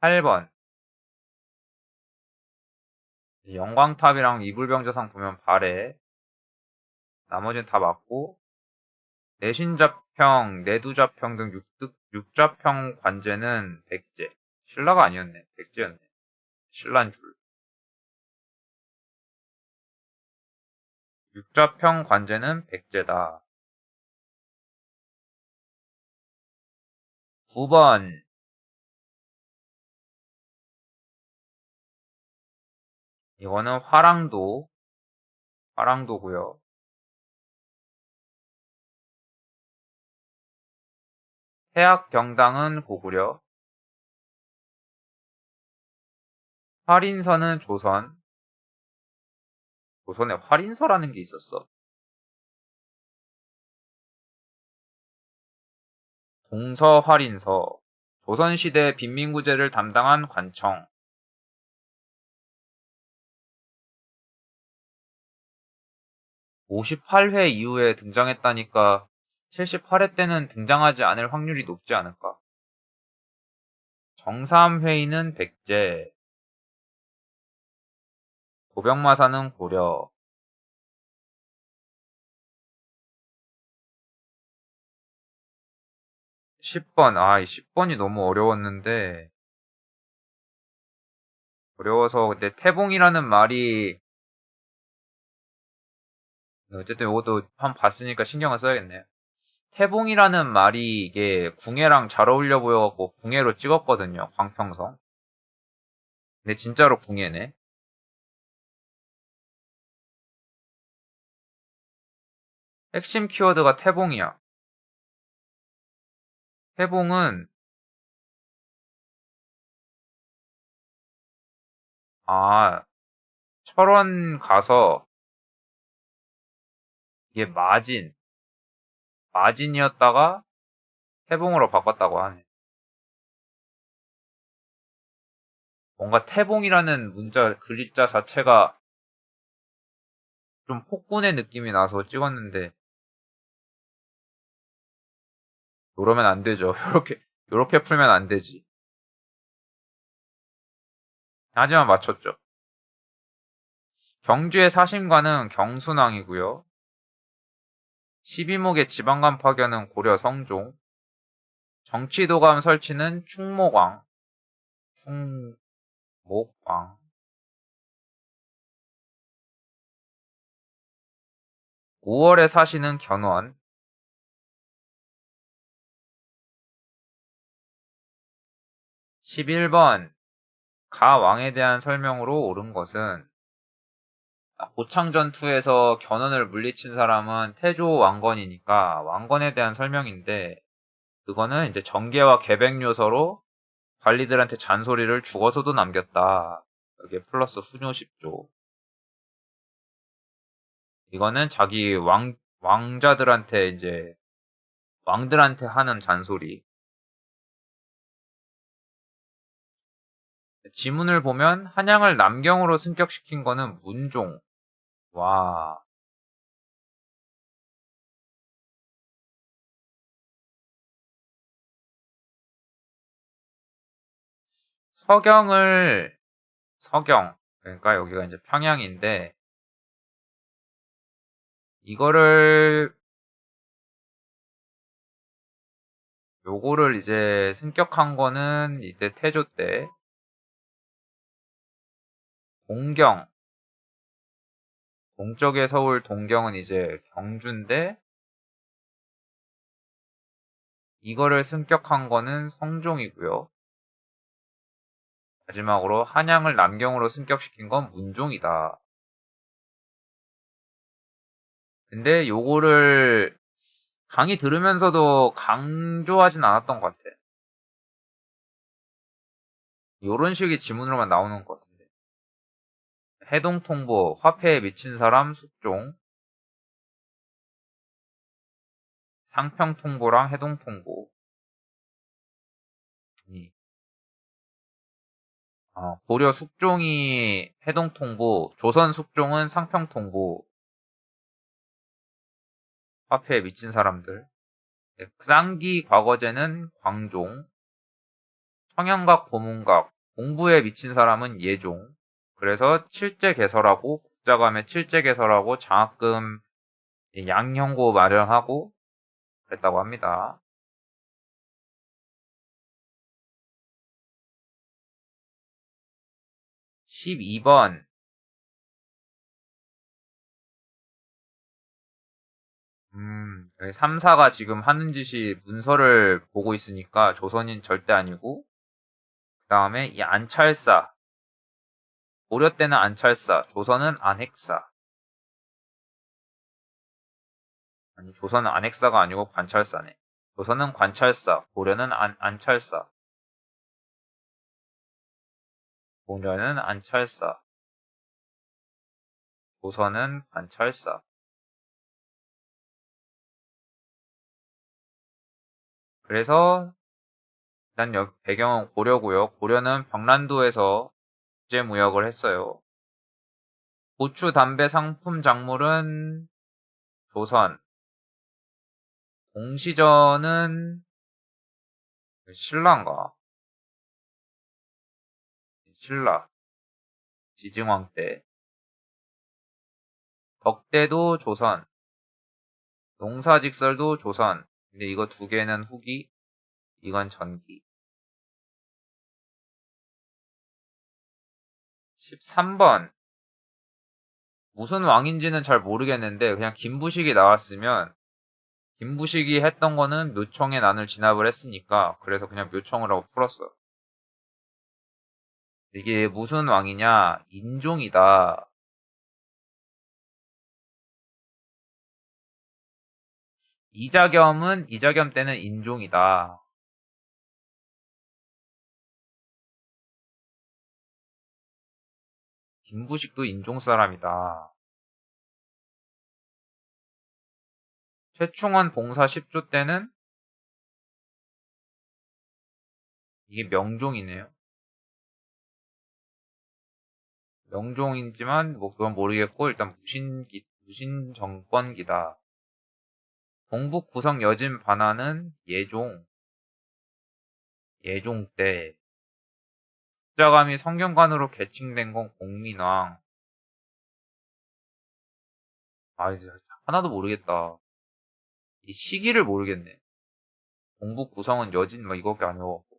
8번. 영광탑이랑 이불병자상 보면 발해. 나머지는 다 맞고, 내신자평, 내두자평 등 육자평 관제는 백제. 신라가 아니었네. 백제였네. 신라인 줄. 육자평 관제는 백제다. 9번. 이거는 화랑도고요. 태학경당은 고구려. 활인서는 조선. 조선에 활인서라는 게 있었어. 동서활인서. 조선시대 빈민구제를 담당한 관청. 58회 이후에 등장했다니까 78회 때는 등장하지 않을 확률이 높지 않을까. 정삼회의는 백제. 도병마사는 고려. 10번. 이 10번이 너무 어려웠는데. 어려워서, 근데 태봉이라는 말이, 어쨌든 이것도 한번 봤으니까 신경을 써야겠네요. 태봉이라는 말이 이게 궁예랑 잘 어울려 보여갖고 궁예로 찍었거든요. 광평성. 근데 진짜로 궁예네. 핵심 키워드가 태봉이야. 태봉은, 아, 철원 가서 이게 마진이었다가 태봉으로 바꿨다고 하네. 뭔가 태봉이라는 글자 자체가 좀 폭군의 느낌이 나서 찍었는데, 요러면 안 되죠. 요렇게 풀면 안 되지. 하지만 맞췄죠. 경주의 사심관은 경순왕이고요. 12목의 지방간 파견은 고려 성종. 정치도감 설치는 충목왕. 충목왕. 5월의 사시는 견훤. 11번. 가왕에 대한 설명으로 옳은 것은 고창전투에서 견훤을 물리친 사람은 태조 왕건이니까 왕건에 대한 설명인데 그거는 이제 정계와 계백 요소로 관리들한테 잔소리를 죽어서도 남겼다. 여기에 플러스 훈요 10조. 이거는 자기 왕자들한테 이제 왕들한테 하는 잔소리. 지문을 보면 한양을 남경으로 승격시킨 거는 문종. 와. 서경, 그러니까 여기가 이제 평양인데, 이거를, 요거를 이제 승격한 거는 이때 태조 때, 동경, 동쪽의 서울 동경은 이제 경주인데, 이거를 승격한 거는 성종이고요. 마지막으로 한양을 남경으로 승격시킨 건 문종이다. 근데 요거를 강의 들으면서도 강조하진 않았던 것 같아. 요런 식의 지문으로만 나오는 것 같은데. 해동통보, 화폐에 미친 사람 숙종, 상평통보랑 해동통보. 고려 숙종이 해동통보, 조선 숙종은 상평통보, 화폐에 미친 사람들. 쌍기 과거제는 광종, 청양각 고문각, 공부에 미친 사람은 예종. 그래서 칠제 개설하고 국자감에 칠제 개설하고 장학금 양형고 마련하고 그랬다고 합니다. 12번 3사가 지금 하는 짓이 문서를 보고 있으니까 조선인 절대 아니고 그 다음에 이 안찰사 고려 때는 안찰사 조선은 안핵사 아니 조선은 안핵사가 아니고 관찰사네 조선은 관찰사 고려는 안찰사 고려는 안찰사 조선은 관찰사 그래서 일단 여기 배경은 고려고요 고려는 병란도에서 국제무역을 했어요 고추, 담배, 상품, 작물은 조선 공시전은 신라인가? 신라 지증왕 때 덕대도 조선 농사직설도 조선 근데 이거 두 개는 후기 이건 전기 13번 무슨 왕인지는 잘 모르겠는데 그냥 김부식이 나왔으면 김부식이 했던 거는 묘청의 난을 진압을 했으니까 그래서 그냥 묘청을 하고 풀었어 이게 무슨 왕이냐 인종이다 이자겸 때는 인종이다 김부식도 인종 사람이다. 최충원 봉사 10조 때는 이게 명종이네요. 명종이지만 뭐 그건 모르겠고 일단 무신 정권기다. 동북 구성 여진 반환은 예종 때 국자감이 성균관으로 개칭된 건 공민왕. 이제 하나도 모르겠다. 이 시기를 모르겠네. 동북 구성은 여진 뭐 이거밖에 안 외웠고.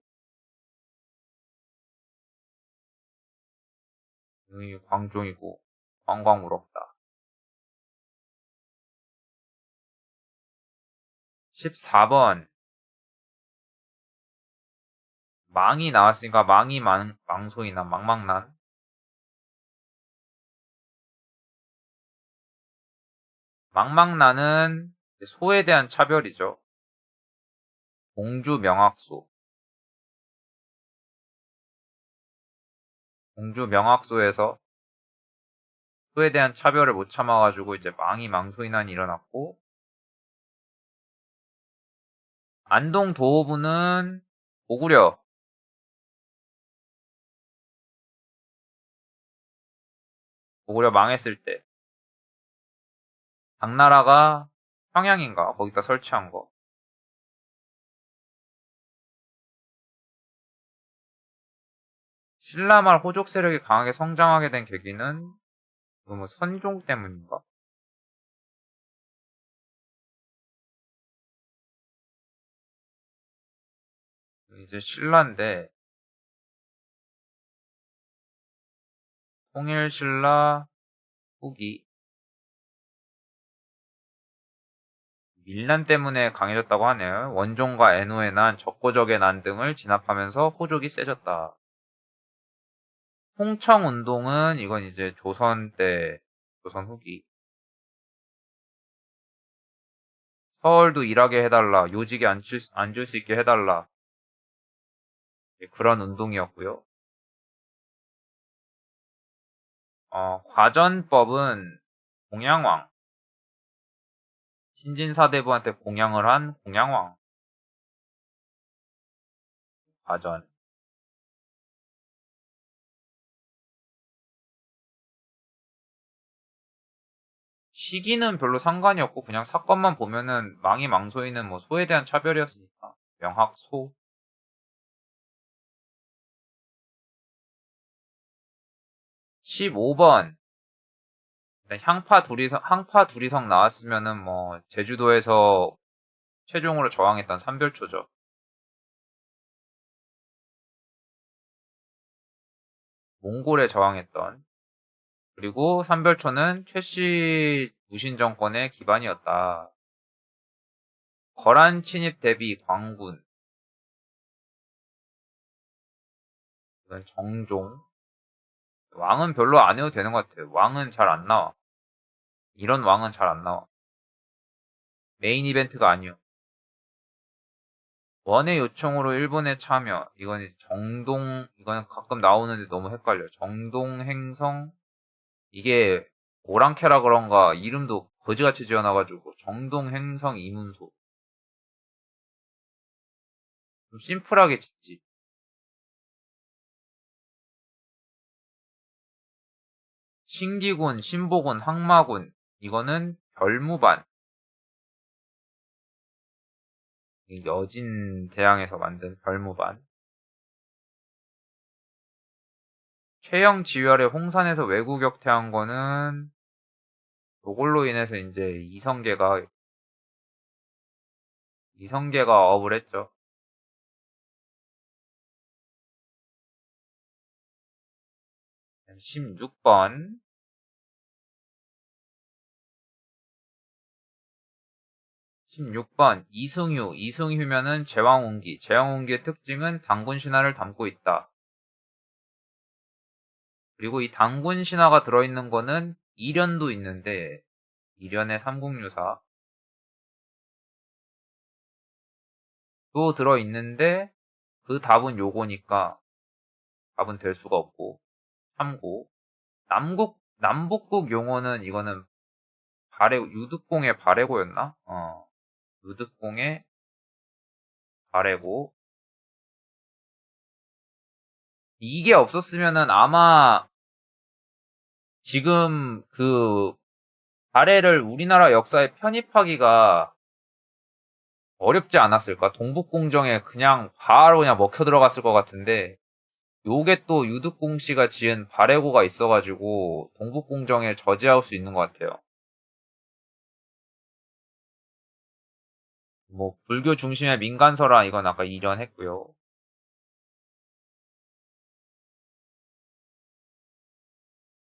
이 광종이고 관광우럽다. 14번 망이 나왔으니까 망소이나 망망난 망망난은 소에 대한 차별이죠. 공주 명학소 공주 명학소에서 소에 대한 차별을 못 참아가지고 이제 망소인난이 일어났고 안동 도호부는 고구려 망했을 때 당나라가 평양인가 거기다 설치한 거 신라말 호족 세력이 강하게 성장하게 된 계기는 뭐 선종 때문인가? 이제 신라인데 통일신라 후기 밀란 때문에 강해졌다고 하네요. 원종과 애노의 난, 적고적의 난 등을 진압하면서 호족이 세졌다. 홍청운동은 이건 이제 조선 때, 조선 후기. 서울도 일하게 해달라. 요직에 앉을 수 있게 해달라. 그런 운동이었고요. 과전법은 공양왕. 신진사대부한테 공양을 한 공양왕. 과전. 시기는 별로 상관이 없고 그냥 사건만 보면은 망이 망소이는 뭐 소에 대한 차별이었으니까. 명학소. 15번. 항파 둘이성 나왔으면은 뭐 제주도에서 최종으로 저항했던 삼별초죠. 몽골에 저항했던. 그리고 삼별초는 최씨 무신 정권의 기반이었다. 거란 침입 대비 광군. 이건 정종. 왕은 별로 안 해도 되는 것 같아요. 왕은 잘 안 나와. 이런 왕은 잘 안 나와. 메인 이벤트가 아니요. 원의 요청으로 일본에 참여. 이건 이제 이건 가끔 나오는데 너무 헷갈려. 정동 행성. 이게 오랑캐라 그런가 이름도 거지같이 지어놔가지고 정동 행성 이문소. 좀 심플하게 짓지. 신기군, 신보군, 항마군. 이거는 별무반. 여진 대항에서 만든 별무반. 최영 지열의 홍산에서 외구 격퇴한 거는 요걸로 인해서 이제 이성계가 업을 했죠. 16번. 이승휴면은 제왕운기. 제왕운기의 특징은 단군 신화를 담고 있다. 그리고 이 단군 신화가 들어있는 거는 이련도 있는데, 이련의 삼국유사. 또 들어있는데, 그 답은 요거니까, 답은 될 수가 없고, 참고. 남북국 용어는 이거는 유득공의 발해고였나? 유득공의 발해고. 이게 없었으면은 아마 지금 그 발해를 우리나라 역사에 편입하기가 어렵지 않았을까? 동북공정에 바로 그냥 먹혀 들어갔을 것 같은데, 요게 또 유득공 씨가 지은 발해고가 있어가지고 동북공정에 저지할 수 있는 것 같아요. 뭐 불교 중심의 민간설화 이건 아까 이련했고요.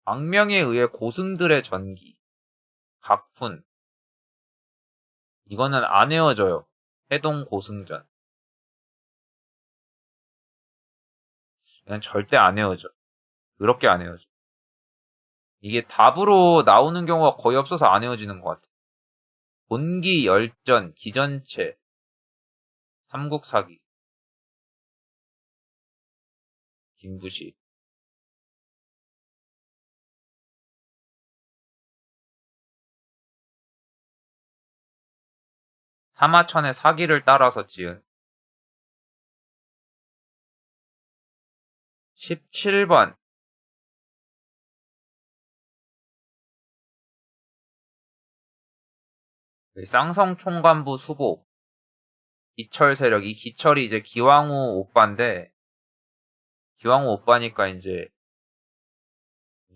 악명에 의해 고승들의 전기, 각훈. 이거는 안 헤어져요. 해동 고승전. 이건 절대 안 헤어져. 그렇게 안 헤어져. 이게 답으로 나오는 경우가 거의 없어서 안 헤어지는 것 같아. 본기, 열전, 기전체, 삼국사기, 김부시. 하마천의 사기를 따라서 지은 17번. 쌍성 총관부 수복, 기철 세력. 이 기철이 이제 기왕후 오빠인데, 기왕후 오빠니까 이제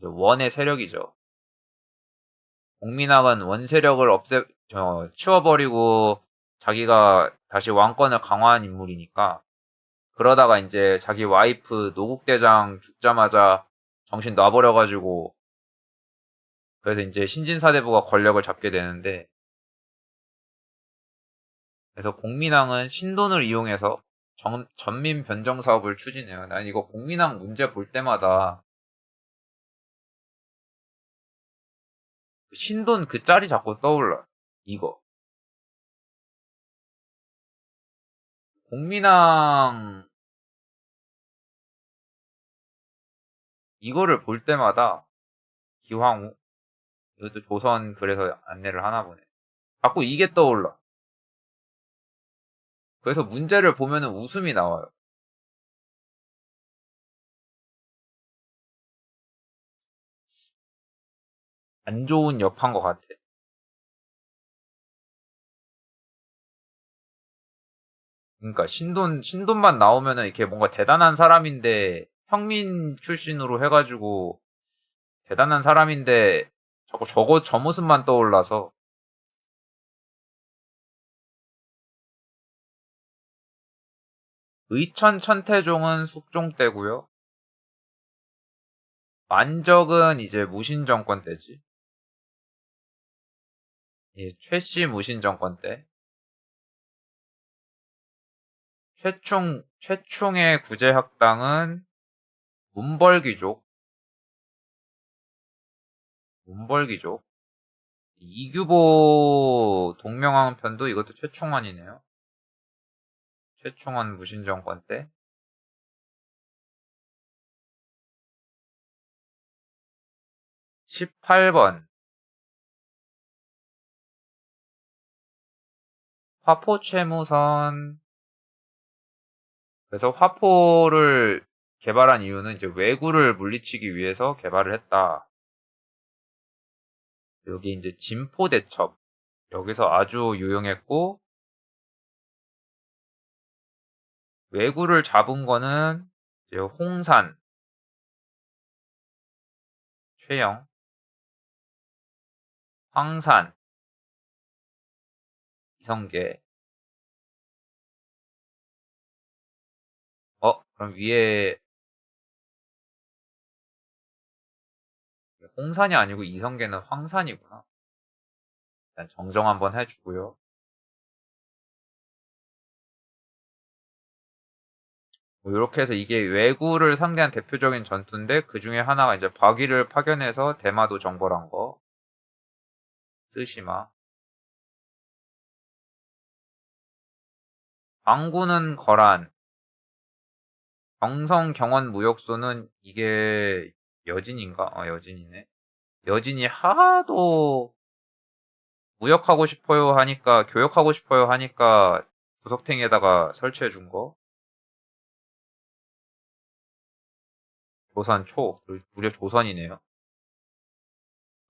원의 세력이죠. 공민왕은 원 세력을 치워버리고 자기가 다시 왕권을 강화한 인물이니까 그러다가 이제 자기 와이프 노국대장 죽자마자 정신 놔버려가지고 그래서 이제 신진사대부가 권력을 잡게 되는데 그래서 공민왕은 신돈을 이용해서 전민 변정 사업을 추진해요. 난 이거 공민왕 문제 볼 때마다 신돈 그 짤이 자꾸 떠올라. 이거. 공민왕 이거를 볼 때마다 기황후 이것도 조선 그래서 안내를 하나 보네. 자꾸 이게 떠올라. 그래서 문제를 보면은 웃음이 나와요. 안 좋은 역한 것 같아. 그러니까 신돈만 나오면은 이렇게 뭔가 대단한 사람인데 평민 출신으로 해가지고 대단한 사람인데 자꾸 저 모습만 떠올라서 의천 천태종은 숙종 때고요. 만적은 이제 무신 정권 때지. 예, 최씨 무신 정권 때. 최충의 구제학당은 문벌귀족. 문벌귀족. 이규보 동명왕 편도 이것도 최충원이네요. 최충원 무신 정권 때. 18번. 화포 채무선. 그래서 화포를 개발한 이유는 이제 왜구를 물리치기 위해서 개발을 했다. 여기 이제 진포대첩. 여기서 아주 유용했고, 왜구를 잡은 거는 이제 홍산, 최영, 황산, 이성계. 그럼 위에 홍산이 아니고 이성계는 황산이구나. 일단 정정 한번 해주고요. 뭐 이렇게 해서 이게 왜구를 상대한 대표적인 전투인데 그 중에 하나가 이제 박위를 파견해서 대마도 정벌한 거. 쓰시마. 방구는 거란. 경성 경원 무역소는 이게 여진인가? 여진이네. 여진이 하도 무역하고 싶어요 하니까 교역하고 싶어요 하니까 구석탱이에다가 설치해 준 거. 조선 초. 무려 조선이네요.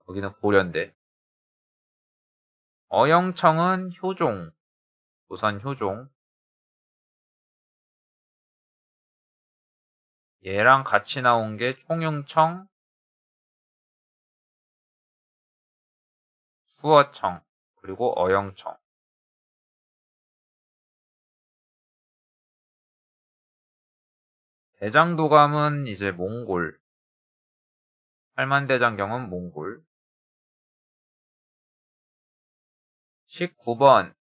거기는 고려인데. 어영청은 효종. 조선 효종. 얘랑 같이 나온 게 총융청, 수어청, 그리고 어영청. 대장도감은 이제 몽골. 팔만대장경은 몽골. 19번.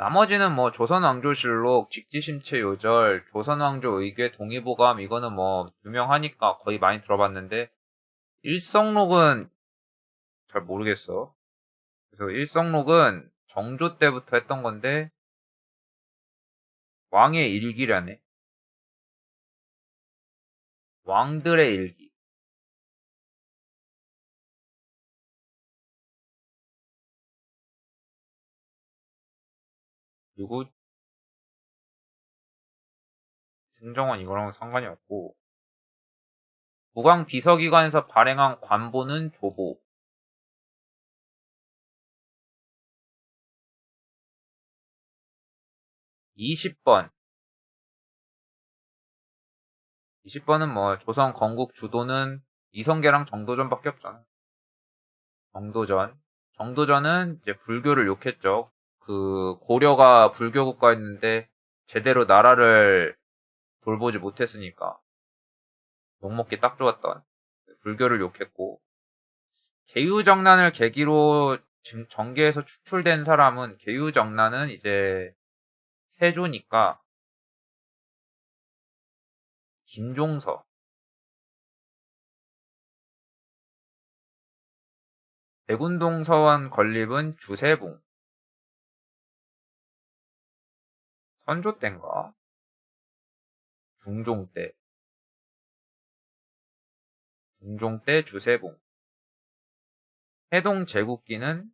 나머지는 뭐 조선왕조실록, 직지심체 요절, 조선왕조 의궤 동의보감 이거는 뭐 유명하니까 거의 많이 들어봤는데 일성록은 잘 모르겠어. 그래서 일성록은 정조 때부터 했던 건데 왕의 일기라네. 왕들의 일기. 그리고 승정원 이거랑은 상관이 없고 국왕 비서기관에서 발행한 관보는 조보. 20번. 20번은 뭐 조선 건국 주도는 이성계랑 정도전밖에 없잖아. 정도전. 정도전은 이제 불교를 욕했죠. 그 고려가 불교 국가였는데 제대로 나라를 돌보지 못했으니까 욕먹기 딱 좋았던 불교를 욕했고, 계유정난을 계기로 정계에서 추출된 사람은, 계유정난은 이제 세조니까 김종서. 백운동 서원 건립은 주세붕. 선조 때인가? 중종 때. 중종 때 주세붕. 해동 제국기는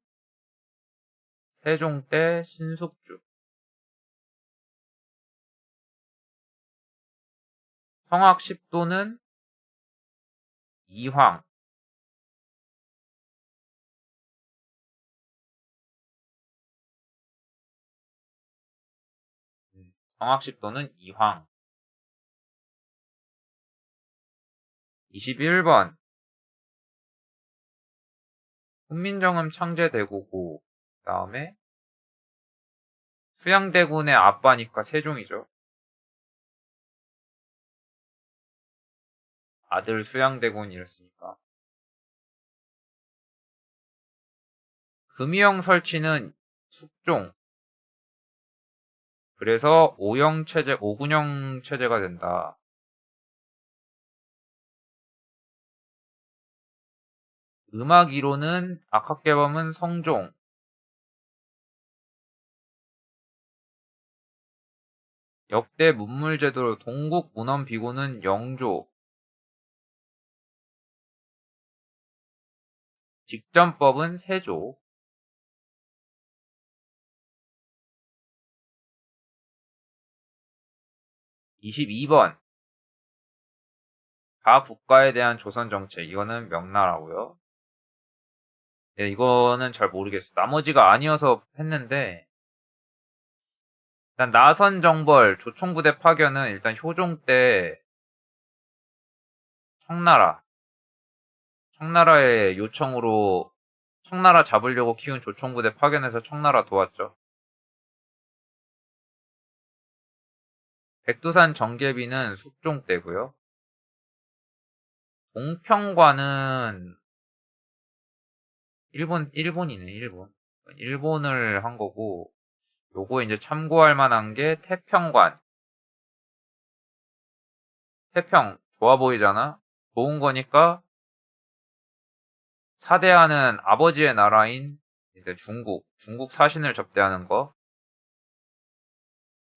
세종 때 신숙주. 성악 10도는 이황. 성악 10도는 이황. 21번. 훈민정음 창제대고고, 그 다음에 수양대군의 아빠니까 세종이죠. 아들 수양대군이었으니까. 금이형 설치는 숙종. 그래서 오형 체제, 오군형 체제가 된다. 음악 이론은 악학개범은 성종. 역대 문물제도 동국문헌비고는 영조. 직전법은 세조. 22번. 가국가에 대한 조선 정책. 이거는 명나라고요. 네, 이거는 잘 모르겠어. 나머지가 아니어서 했는데, 일단 나선 정벌, 조총부대 파견은 일단 효종 때 청나라의 요청으로 청나라 잡으려고 키운 조총부대 파견해서 청나라 도왔죠. 백두산 정계비는 숙종 때고요. 동평관은 일본이네, 일본. 일본을 한 거고, 요거 이제 참고할 만한 게 태평관. 태평, 좋아 보이잖아? 좋은 거니까 사대하는 아버지의 나라인 이제 중국 사신을 접대하는 거.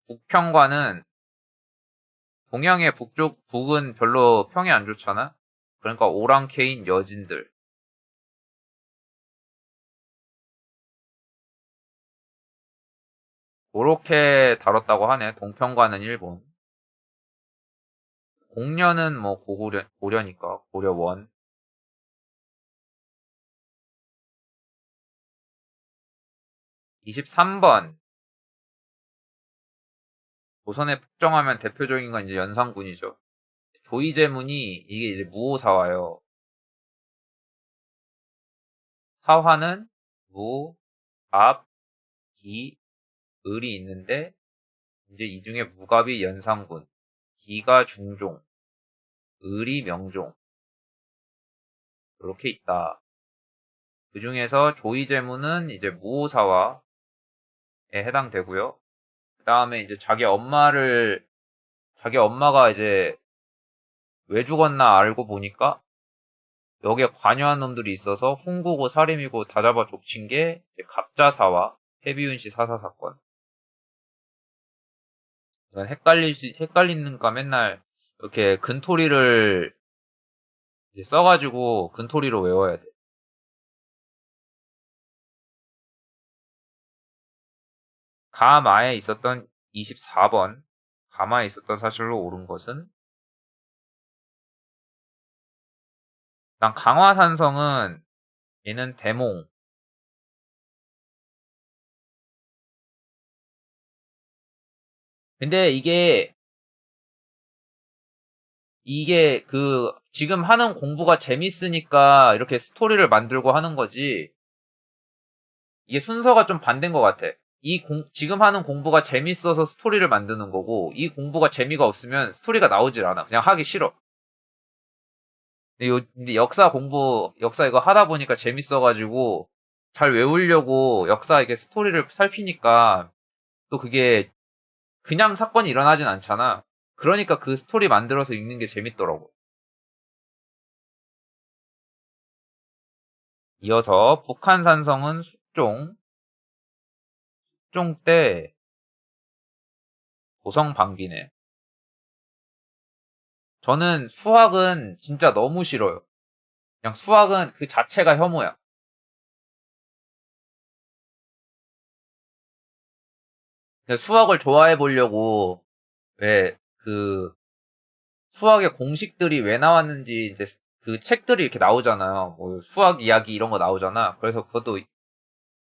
북평관은 동양의 북은 별로 평이 안 좋잖아? 그러니까 오랑캐인 여진들. 그렇게 다뤘다고 하네. 동평관은 일본. 공려는 뭐 고려니까 고려원. 23번. 조선에 북정하면 대표적인 건 이제 연산군이죠. 조이제문이 이게 이제 무오사화예요. 사화는 무, 갑, 기, 을이 있는데 이제 이 중에 무갑이 연산군, 기가 중종, 을이 명종. 이렇게 있다. 그 중에서 조이제문은 이제 무오사화에 해당되고요. 그 다음에 이제 자기 엄마가 이제 왜 죽었나 알고 보니까 여기에 관여한 놈들이 있어서 훈구고 살인이고 다 잡아 족친 게 이제 갑자사와 해비운 씨 사사 사건. 이건 헷갈리는가 맨날 이렇게 근토리를 이제 써가지고 근토리로 외워야 돼. 가마에 있었던 24번. 가마에 있었던 사실로 옳은 것은 난 강화산성은 얘는 대몽. 근데 이게 지금 하는 공부가 재밌으니까 이렇게 스토리를 만들고 하는 거지. 이게 순서가 좀 반대인 것 같아. 지금 하는 공부가 재밌어서 스토리를 만드는 거고, 이 공부가 재미가 없으면 스토리가 나오질 않아. 그냥 하기 싫어. 근데 역사 이거 하다 보니까 재밌어가지고, 잘 외우려고 역사 이게 스토리를 살피니까, 또 그게 그냥 사건이 일어나진 않잖아. 그러니까 그 스토리 만들어서 읽는 게 재밌더라고. 이어서 북한 산성은 숙종 때 고성 방비네. 저는 수학은 진짜 너무 싫어요. 그냥 수학은 그 자체가 혐오야. 수학을 좋아해 보려고 왜 수학의 공식들이 왜 나왔는지 이제 그 책들이 이렇게 나오잖아요. 뭐 수학 이야기 이런 거 나오잖아. 그래서 그것도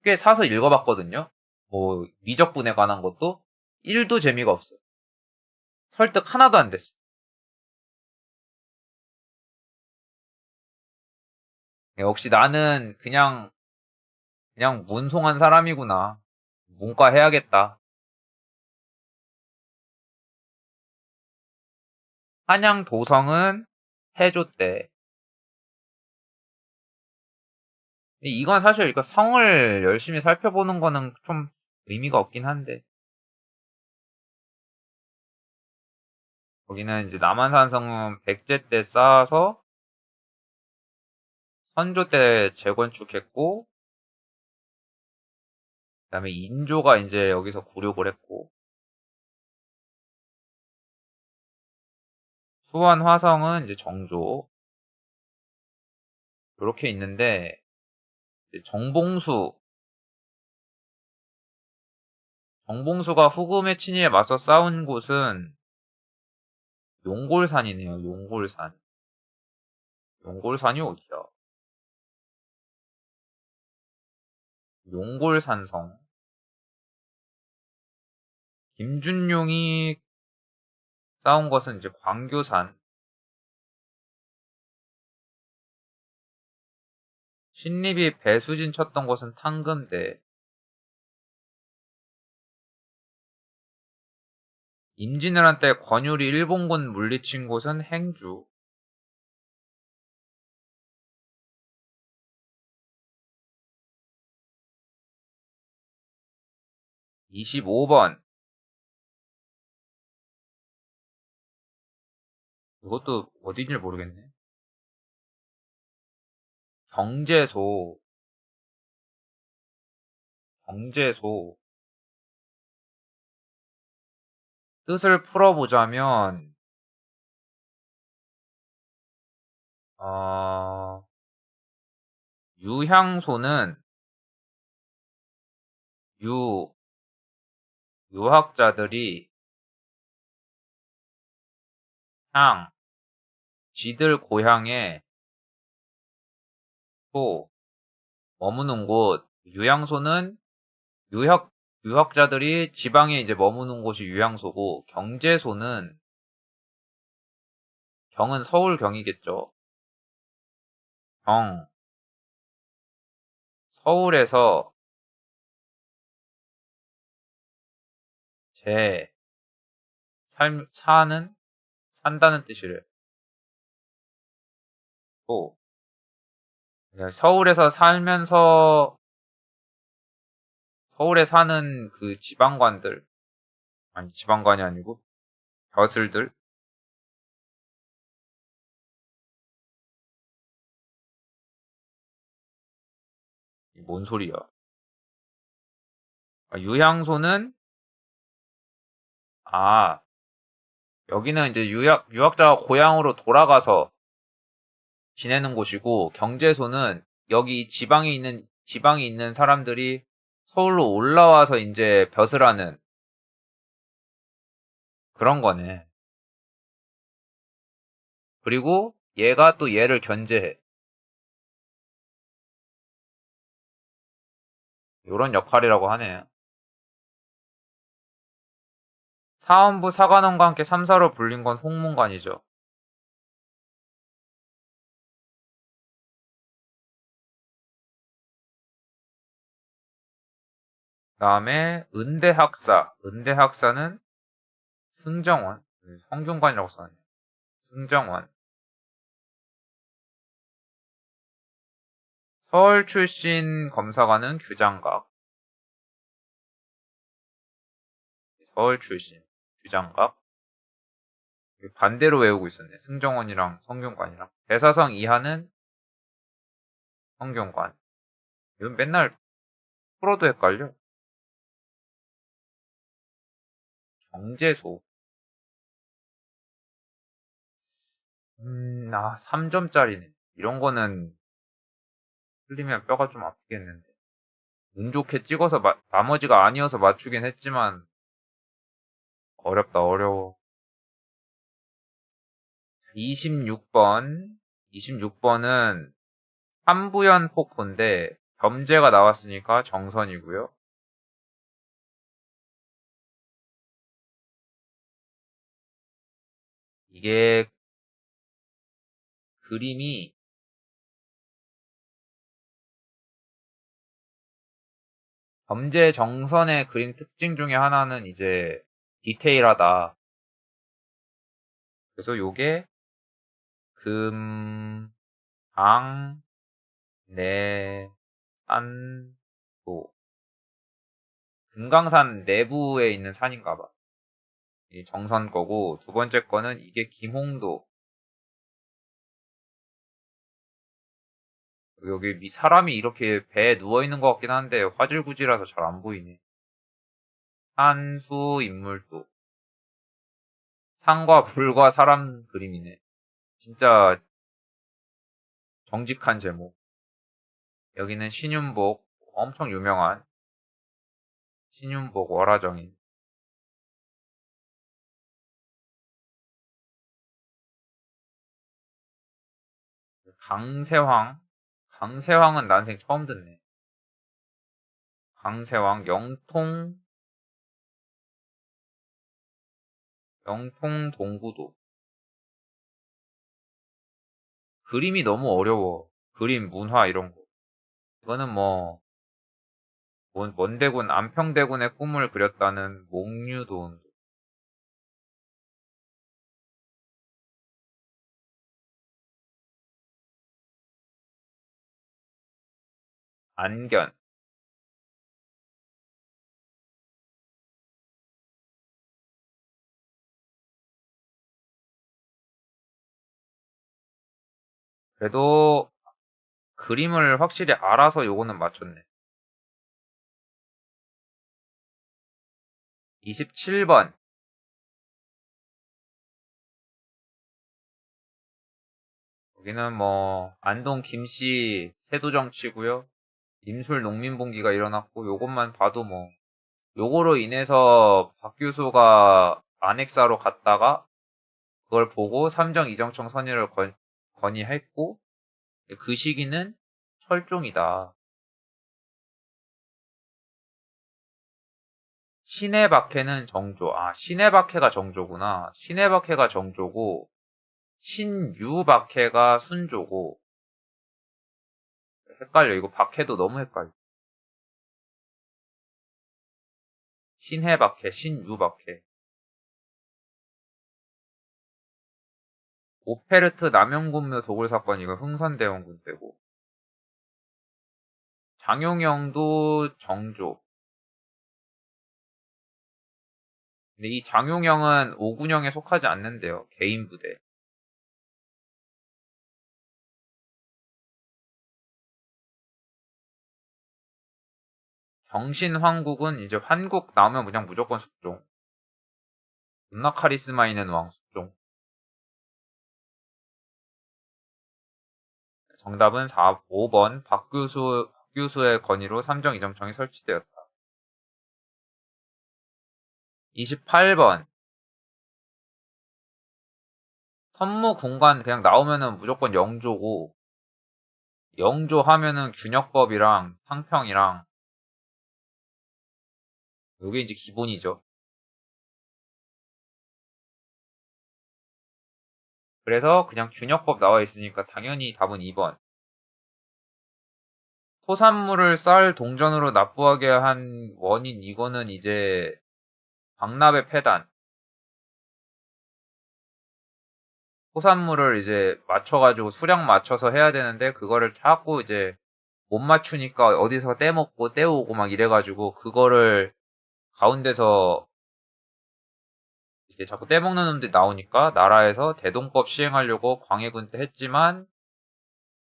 꽤 사서 읽어봤거든요. 뭐 미적분에 관한 것도 1도 재미가 없어. 설득 하나도 안 됐어. 역시 나는 그냥 문송한 사람이구나. 문과 해야겠다. 한양 도성은 해조 때. 이건 사실 이거 성을 열심히 살펴보는 거는 좀 의미가 없긴 한데. 거기는 이제 남한산성은 백제 때 쌓아서 선조 때 재건축했고, 그다음에 인조가 이제 여기서 굴욕을 했고, 수원 화성은 이제 정조. 이렇게 있는데, 정봉수가 후금의 친위에 맞서 싸운 곳은 용골산이네요. 용골산. 용골산이 어디야? 용골산성. 김준용이 싸운 것은 이제 광교산. 신립이 배수진 쳤던 곳은 탕금대. 임진왜란 때 권율이 일본군 물리친 곳은 행주. 25번. 이것도 어딘지 모르겠네. 경제소. 경제소. 뜻을 풀어보자면, 어, 유향소는 유, 유학자들이 향, 지들 고향에 소, 머무는 곳, 유향소는 유학, 유학자들이 지방에 이제 머무는 곳이 유향소고, 경은 서울 경이겠죠. 경, 서울에서 재, 산다는 뜻이래. 또, 서울에서 살면서, 서울에 사는 그 지방관들, 아니, 지방관이 아니고, 벼슬들, 뭔 소리야. 유향소는, 아, 여기는 이제 유학자가 고향으로 돌아가서 지내는 곳이고, 경제소는 여기 지방에 있는 사람들이 서울로 올라와서 이제 벼슬 하는 그런 거네. 그리고 얘가 또 얘를 견제해. 요런 역할이라고 하네요. 사원부 사관원과 함께 3사로 불린 건 홍문관이죠. 다음에 은대학사. 은대학사는 승정원. 성균관이라고 써놨네. 승정원. 서울 출신 검사관은 규장각. 서울 출신 규장각. 반대로 외우고 있었네. 승정원이랑 성균관이랑. 대사성 이하는 성균관. 이건 맨날 풀어도 헷갈려. 경제소. 3점짜리네. 이런 거는 틀리면 뼈가 좀 아프겠는데. 운 좋게 찍어서 나머지가 아니어서 맞추긴 했지만 어렵다 어려워. 26번 26번은 삼부연 폭포인데 범죄가 나왔으니까 정선이고요. 이게 그림이 범죄 정선의 그림 특징 중에 하나는 이제 디테일하다. 그래서 요게 금, 강, 내, 산, 도. 금강산 내부에 있는 산인가 봐. 이 정선 거고, 두 번째 거는 이게 김홍도. 여기 사람이 이렇게 배에 누워있는 것 같긴 한데, 화질구지라서 잘 안 보이네. 산수 인물도. 산과 불과 사람 그림이네. 진짜 정직한 제목. 여기는 신윤복. 엄청 유명한 신윤복 월화정인. 강세황. 강세황은 난생 처음 듣네. 강세황, 영통 동구도. 그림이 너무 어려워. 그림, 문화 이런 거. 이거는 뭐, 원대군, 안평대군의 꿈을 그렸다는 몽유도운. 안견. 그래도 그림을 확실히 알아서 요거는 맞췄네. 27번. 여기는 뭐, 안동 김씨 세도정치고요. 임술 농민봉기가 일어났고, 요것만 봐도 뭐, 요거로 인해서 박 교수가 안핵사로 갔다가 그걸 보고 삼정 이정청 선의를 건의했고 그 시기는 철종이다. 신의 박해는 정조. 신의 박해가 정조구나. 신의 박해가 정조고 신유 박해가 순조고 헷갈려. 이거 박해도 너무 헷갈려. 신해 박해, 신유 박해. 오페르트 남영군묘 도굴 사건 이거 흥선대원군 때고 장용영도 정조. 근데 이 장용영은 오군영에 속하지 않는데요. 개인 부대. 정신황국은 이제 환국 나오면 그냥 무조건 숙종. 존나 카리스마 있는 왕 숙종. 정답은 5번 박 교수의 건의로 삼정 이정청이 설치되었다. 28번 선무군관 그냥 나오면은 무조건 영조고 영조 하면은 균역법이랑 상평이랑 요게 이제 기본이죠. 그래서 그냥 균역법 나와 있으니까 당연히 답은 2번. 토산물을 쌀 동전으로 납부하게 한 원인, 이거는 이제 박납의 폐단. 토산물을 이제 맞춰가지고 수량 맞춰서 해야 되는데 그거를 자꾸 이제 못 맞추니까 어디서 떼먹고 떼오고 막 이래가지고 그거를 가운데서 이게 자꾸 떼먹는 놈들이 나오니까 나라에서 대동법 시행하려고 광해군 때 했지만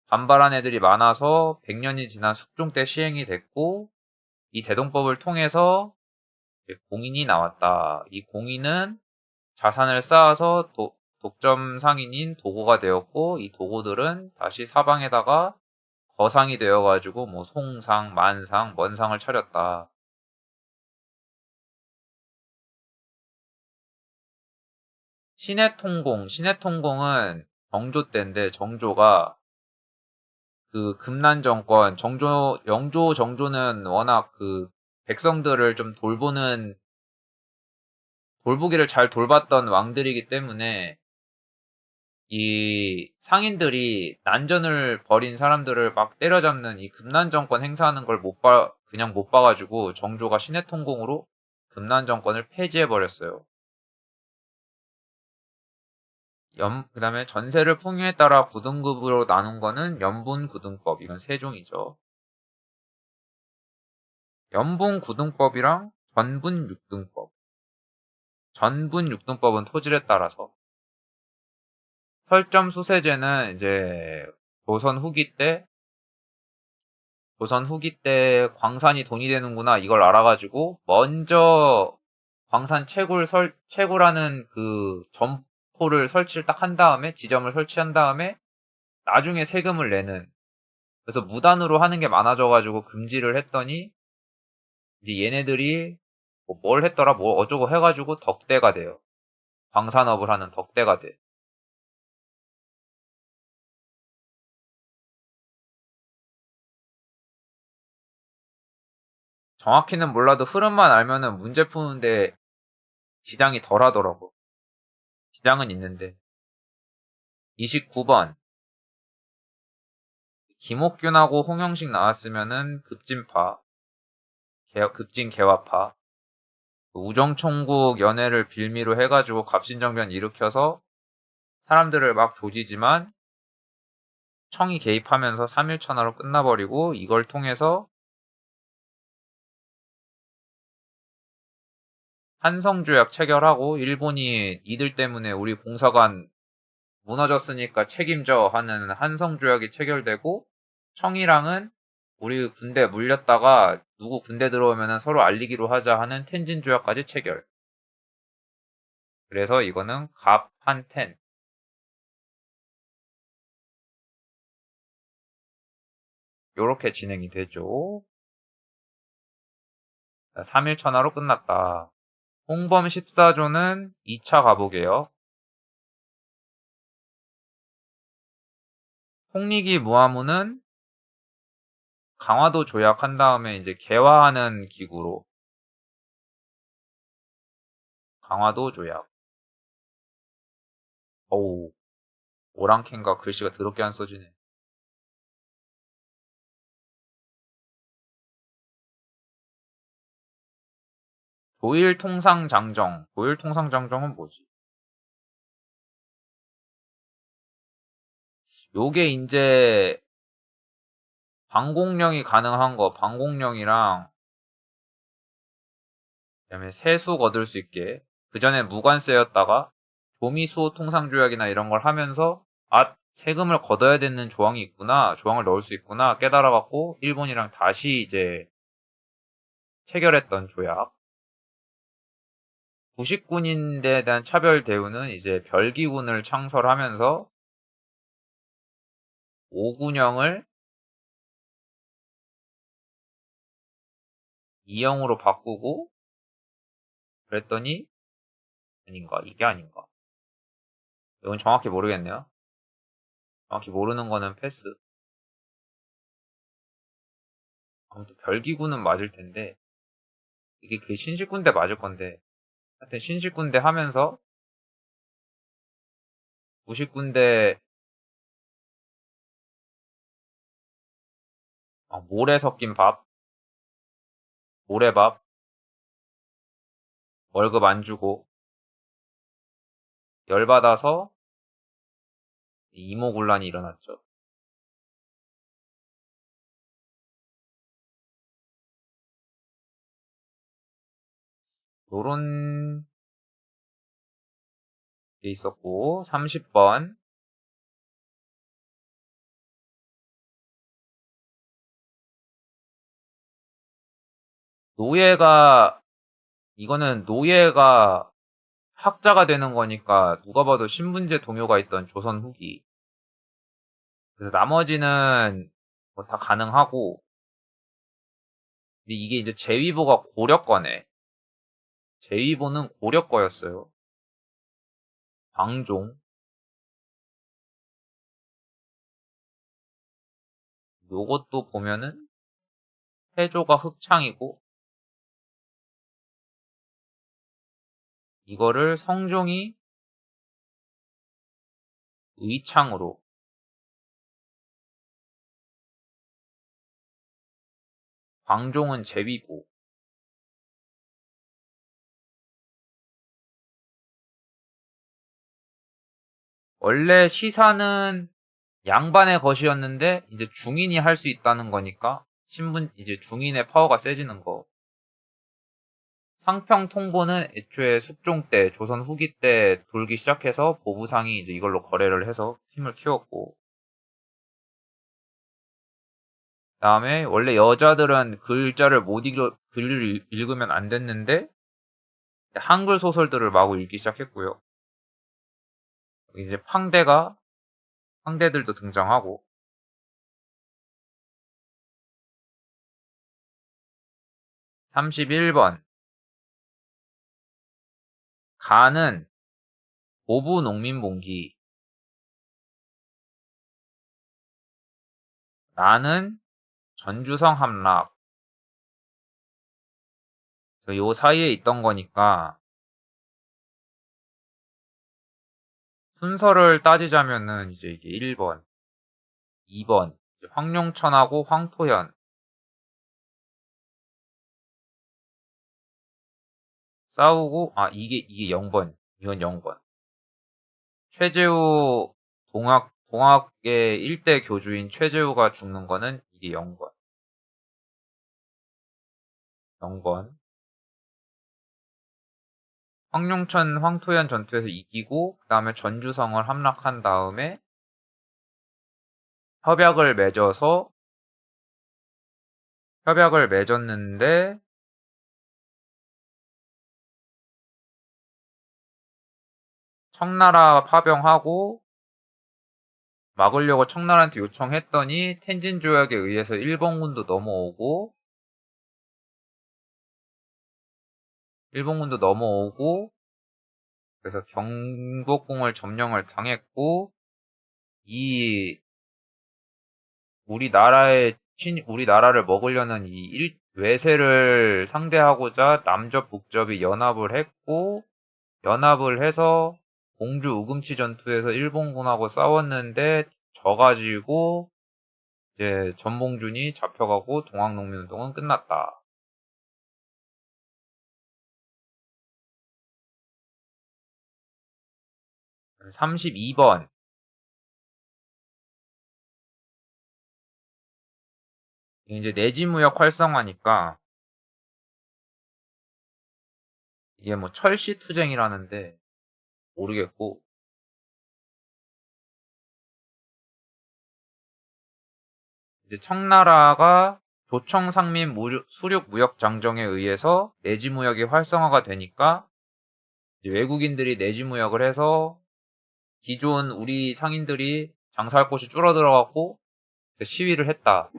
반발한 애들이 많아서 100년이 지난 숙종 때 시행이 됐고 이 대동법을 통해서 공인이 나왔다. 이 공인은 자산을 쌓아서 독점 상인인 도고가 되었고 이 도고들은 다시 사방에다가 거상이 되어가지고 뭐 송상, 만상, 먼상을 차렸다. 신해통공은 정조 때인데 정조가 그 금난 정권, 영조 정조는 워낙 그 백성들을 좀 돌보기를 잘 돌봤던 왕들이기 때문에 이 상인들이 난전을 벌인 사람들을 막 때려잡는 이 금난 정권 행사하는 걸 그냥 못 봐가지고 정조가 신해통공으로 금난 정권을 폐지해버렸어요. 그 다음에 전세를 풍요에 따라 9등급으로 나눈 거는 연분구등법. 이건 세 종이죠. 연분구등법이랑 전분육등법. 전분육등법은 토질에 따라서. 설점수세제는 이제 조선 후기 때 광산이 돈이 되는구나 이걸 알아가지고 먼저 광산 채굴하는 그 점포를 설치를 딱 한 다음에 지점을 설치한 다음에 나중에 세금을 내는, 그래서 무단으로 하는 게 많아져가지고 금지를 했더니 이제 얘네들이 뭘 했더라 뭐 어쩌고 해가지고 덕대가 돼요. 광산업을 하는 덕대가 돼. 정확히는 몰라도 흐름만 알면은 문제 푸는데 지장이 덜 하더라고. 지장은 있는데. 29번. 김옥균하고 홍영식 나왔으면은 급진 개화파. 우정총국 연애를 빌미로 해가지고 갑신정변 일으켜서 사람들을 막 조지지만 청이 개입하면서 3.1천하로 끝나버리고 이걸 통해서 한성조약 체결하고 일본이 이들 때문에 우리 봉사관 무너졌으니까 책임져 하는 한성조약이 체결되고 청이랑은 우리 군대 물렸다가 누구 군대 들어오면 서로 알리기로 하자 하는 텐진조약까지 체결. 그래서 이거는 갑한텐. 요렇게 진행이 되죠. 3.1천하로 끝났다. 홍범 14조는 2차 가보게요. 홍리기 무화무는 강화도 조약한 다음에 이제 개화하는 기구로 강화도 조약. 어우, 오랑캔가 글씨가 더럽게 안 써지네. 도일통상장정. 도일통상장정은 뭐지? 요게 이제 방공령이 가능한 거, 방공령이랑 그다음에 세수 얻을 수 있게. 그 전에 무관세였다가 조미수호 통상조약이나 이런 걸 하면서 세금을 걷어야 되는 조항이 있구나, 조항을 넣을 수 있구나 깨달아갖고 일본이랑 다시 이제 체결했던 조약. 부식군인에 대한 차별 대우는 이제 별기군을 창설하면서 오군영을 이영으로 바꾸고 그랬더니 아닌가? 이게 아닌가? 이건 정확히 모르겠네요. 정확히 모르는 거는 패스. 아무튼 별기군은 맞을 텐데 이게 그 신식군대 맞을 건데 하여튼 신식군대 하면서 부식군대 모래 섞인 밥, 모래밥, 월급 안 주고, 열받아서 이모군란이 일어났죠. 요런 게 있었고, 30번. 노예가, 이거는 노예가 학자가 되는 거니까 누가 봐도 신분제 동요가 있던 조선 후기. 그래서 나머지는 뭐 다 가능하고, 근데 이게 이제 제위보가 고려거네. 제위보는 고려거였어요. 광종. 요것도 보면은 태조가 흑창이고, 이거를 성종이 의창으로, 광종은 제위보. 원래 시사는 양반의 것이었는데 이제 중인이 할 수 있다는 거니까 신분 이제 중인의 파워가 세지는 거. 상평 통보는 애초에 숙종 때 조선 후기 때 돌기 시작해서 보부상이 이제 이걸로 거래를 해서 힘을 키웠고, 그다음에 원래 여자들은 글자를 못 읽어 글을 읽으면 안 됐는데 한글 소설들을 마구 읽기 시작했고요. 이제 황대들도 등장하고. 31번 가는 보부 농민봉기, 나는 전주성 함락. 요 사이에 있던 거니까 순서를 따지자면은 이제 이게 1번, 2번 황룡천하고 황토현 싸우고, 이게 0번. 이건 0번. 최재우 동학의 일대 교주인 최재우가 죽는 거는 이게 0번. 0번. 황룡천 황토현 전투에서 이기고 그다음에 전주성을 함락한 다음에 협약을 맺었는데 청나라 파병하고 막으려고 청나라한테 요청했더니 텐진 조약에 의해서 일본군도 넘어오고 그래서 경복궁을 점령을 당했고, 이 우리나라를 먹으려는 외세를 상대하고자 남접 북접이 연합을 했고, 연합을 해서 공주 우금치 전투에서 일본군하고 싸웠는데 져가지고 이제 전봉준이 잡혀가고 동학농민운동은 끝났다. 32번 이제 내지무역 활성화니까 이게 뭐 철시 투쟁이라는데 모르겠고, 이제 청나라가 조청상민 수륙무역장정에 의해서 내지무역이 활성화가 되니까 외국인들이 내지무역을 해서 기존 우리 상인들이 장사할 곳이 줄어들어갖고 시위를 했다.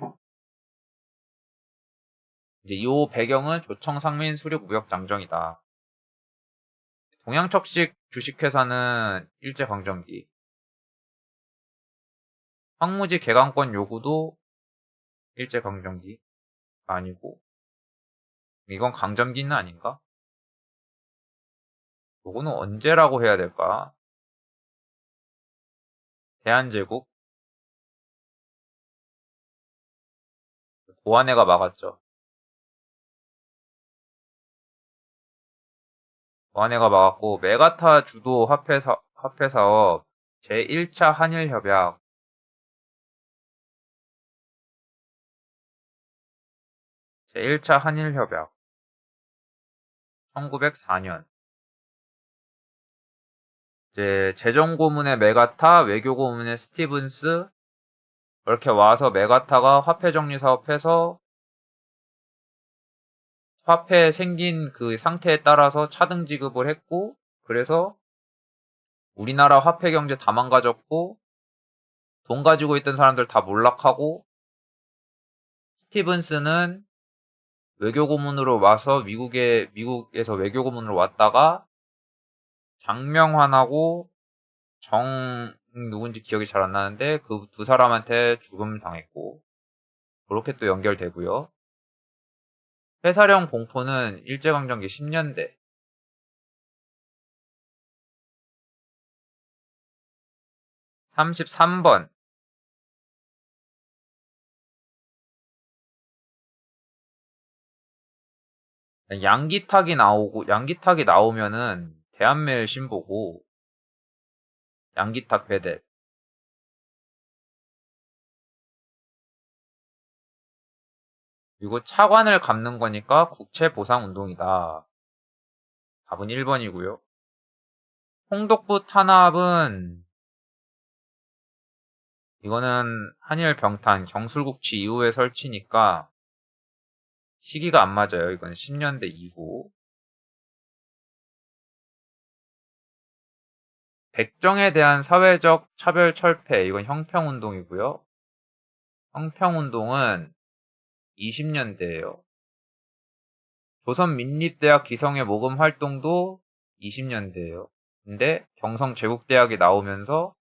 이제 이 배경은 조청상민 수륙무역장정이다. 동양척식 주식회사는 일제강점기, 황무지 개강권 요구도 일제강점기 아니고, 이건 강점기는 아닌가? 요거는 언제라고 해야 될까? 대한제국, 고한해가 막았죠. 고한해가 막았고, 메가타 주도 화폐 사업 제1차 한일 협약, 제1차 한일 협약 1904년. 이제 재정고문의 메가타, 외교고문의 스티븐스, 이렇게 와서 메가타가 화폐 정리 사업해서 화폐 생긴 그 상태에 따라서 차등 지급을 했고, 그래서 우리나라 화폐 경제 다 망가졌고, 돈 가지고 있던 사람들 다 몰락하고, 스티븐스는 외교고문으로 와서 미국에서 외교고문으로 왔다가 장명환하고 누군지 기억이 잘 안 나는데 그 두 사람한테 죽음 당했고, 그렇게 또 연결되고요. 회사령 공포는 일제강점기 10년대. 33번. 양기탁이 나오면은 대한매일 신보고, 양기탁 배대. 그리고 차관을 갚는 거니까 국채보상운동이다. 답은 1번이고요. 홍독부 탄압은, 이거는 한일 병탄, 경술국치 이후에 설치니까 시기가 안 맞아요. 이건 10년대 이후. 백정에 대한 사회적 차별 철폐, 이건 형평운동이고요. 형평운동은 20년대예요. 조선민립대학 기성의 모금 활동도 20년대예요. 근데 경성제국대학이 나오면서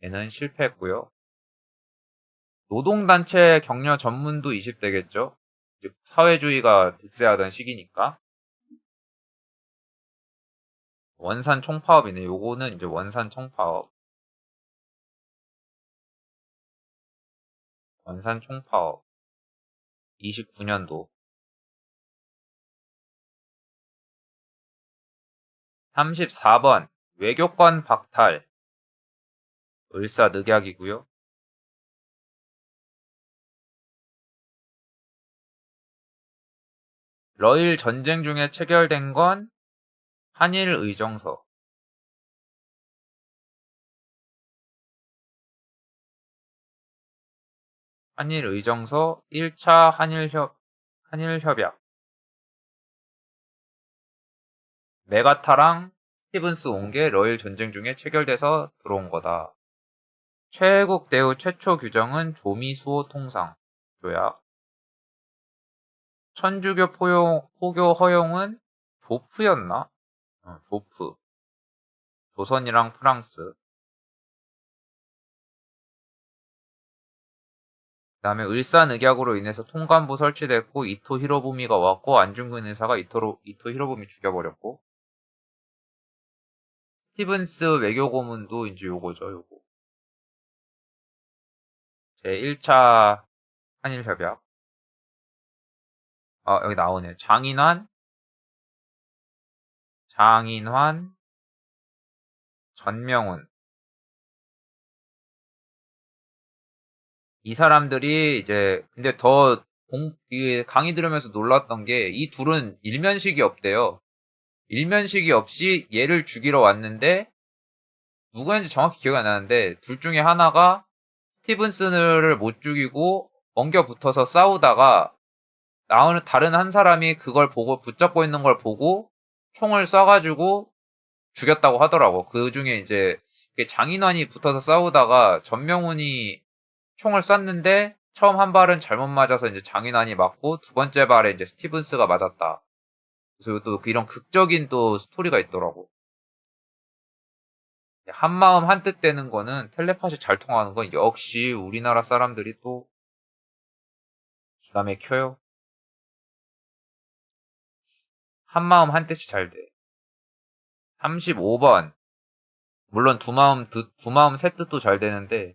얘는 실패했고요. 노동단체 격려 전문도 20대겠죠. 사회주의가 득세하던 시기니까. 원산 총파업이네. 요거는 이제 원산 총파업. 원산 총파업. 29년도. 34번. 외교권 박탈. 을사늑약이고요. 러일 전쟁 중에 체결된 건 한일 의정서. 한일 의정서 1차 한일 협약. 메가타랑 스티븐스 온 게 러일 전쟁 중에 체결돼서 들어온 거다. 최애국 대우 최초 규정은 조미수호 통상 조약. 천주교 포교 허용은 조프였나? 조프. 조선이랑 프랑스. 그 다음에 을사늑약으로 인해서 통감부 설치됐고 이토 히로부미가 왔고 안중근 의사가 이토 히로부미 죽여버렸고, 스티븐스 외교고문도 이제 요거죠. 요거. 제1차 한일협약. 여기 나오네. 장인환, 전명훈. 이 사람들이 이제, 근데 이 강의 들으면서 놀랐던 게, 이 둘은 일면식이 없대요. 일면식이 없이 얘를 죽이러 왔는데, 누구였는지 정확히 기억이 안 나는데, 둘 중에 하나가 스티븐슨을 못 죽이고, 엉겨 붙어서 싸우다가, 나오는 다른 한 사람이 그걸 보고, 붙잡고 있는 걸 보고, 총을 쏴가지고 죽였다고 하더라고. 그 중에 이제, 장인환이 붙어서 싸우다가 전명훈이 총을 쐈는데 처음 한 발은 잘못 맞아서 이제 장인환이 맞고 두 번째 발에 이제 스티븐스가 맞았다. 그래서 또 이런 극적인 또 스토리가 있더라고. 한마음 한뜻 되는 거는 텔레파시 잘 통하는 건 역시 우리나라 사람들이 또 기가 막혀요. 한마음 한뜻이 잘 돼. 35번. 물론 두 마음 세 뜻도 잘 되는데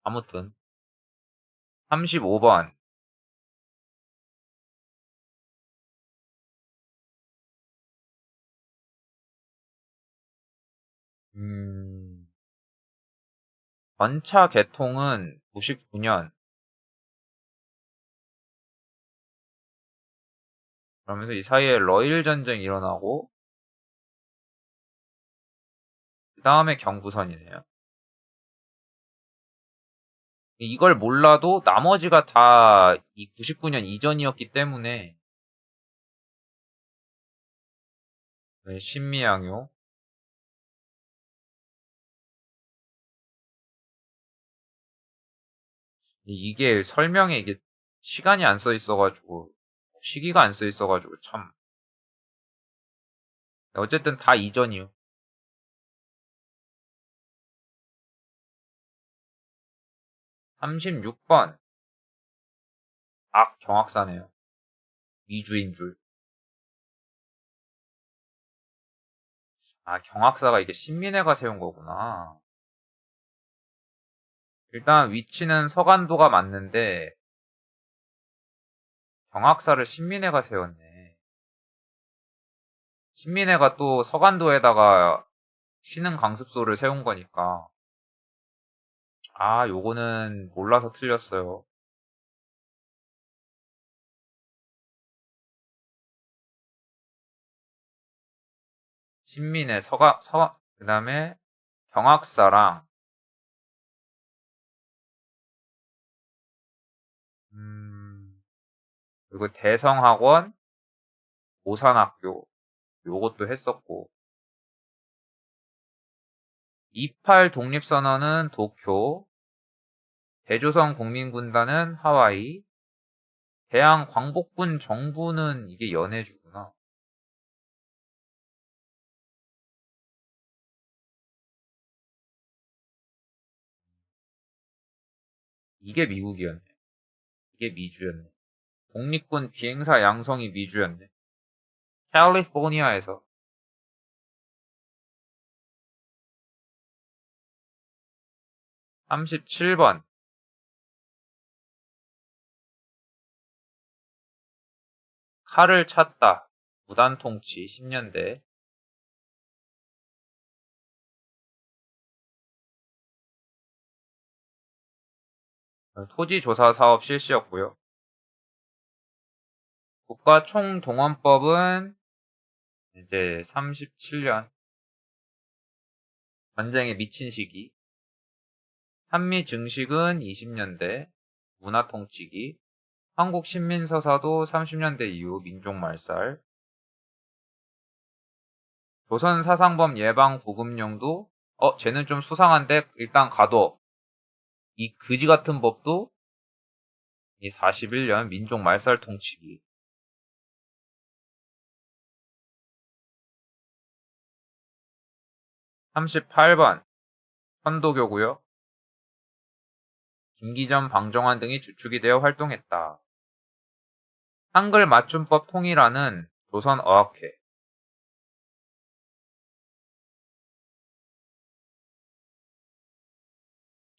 아무튼 35번. 전차 개통은 99년. 그러면서 이 사이에 러일 전쟁이 일어나고, 그 다음에 경부선이네요. 이걸 몰라도 나머지가 다 이 99년 이전이었기 때문에, 네, 신미양요. 이게 설명에 이게 시간이 안 써 있어가지고, 시기가 안 써 있어가지고, 참. 어쨌든 다 이전이요. 36번. 경악사네요. 미주인 줄. 경악사가 이게 신민회가 세운 거구나. 일단 위치는 서간도가 맞는데, 경악사를 신민회가 세웠네. 신민회가 또 서간도에다가 신흥 강습소를 세운 거니까. 요거는 몰라서 틀렸어요. 신민회, 그 다음에 경악사랑, 그리고 대성학원, 오산학교, 요것도 했었고, 28 독립선언은 도쿄, 대조선 국민군단은 하와이, 대한 광복군 정부는 이게 연해주구나. 이게 미국이었네. 이게 미주였네. 독립군 비행사 양성이 미주였네. 캘리포니아에서. 37번. 칼을 찾다. 무단통치 10년대. 토지조사 사업 실시였고요. 국가총동원법은 이제 37년. 전쟁에 미친 시기. 한미 증식은 20년대. 문화통치기. 한국신민서사도 30년대 이후 민족말살. 조선사상범 예방 구금령도 쟤는 좀 수상한데 일단 가둬. 이 그지 같은 법도 이 41년 민족말살 통치기. 38번 선도교구요. 김기전, 방정환 등이 주축이 되어 활동했다. 한글 맞춤법 통일하는 조선어학회.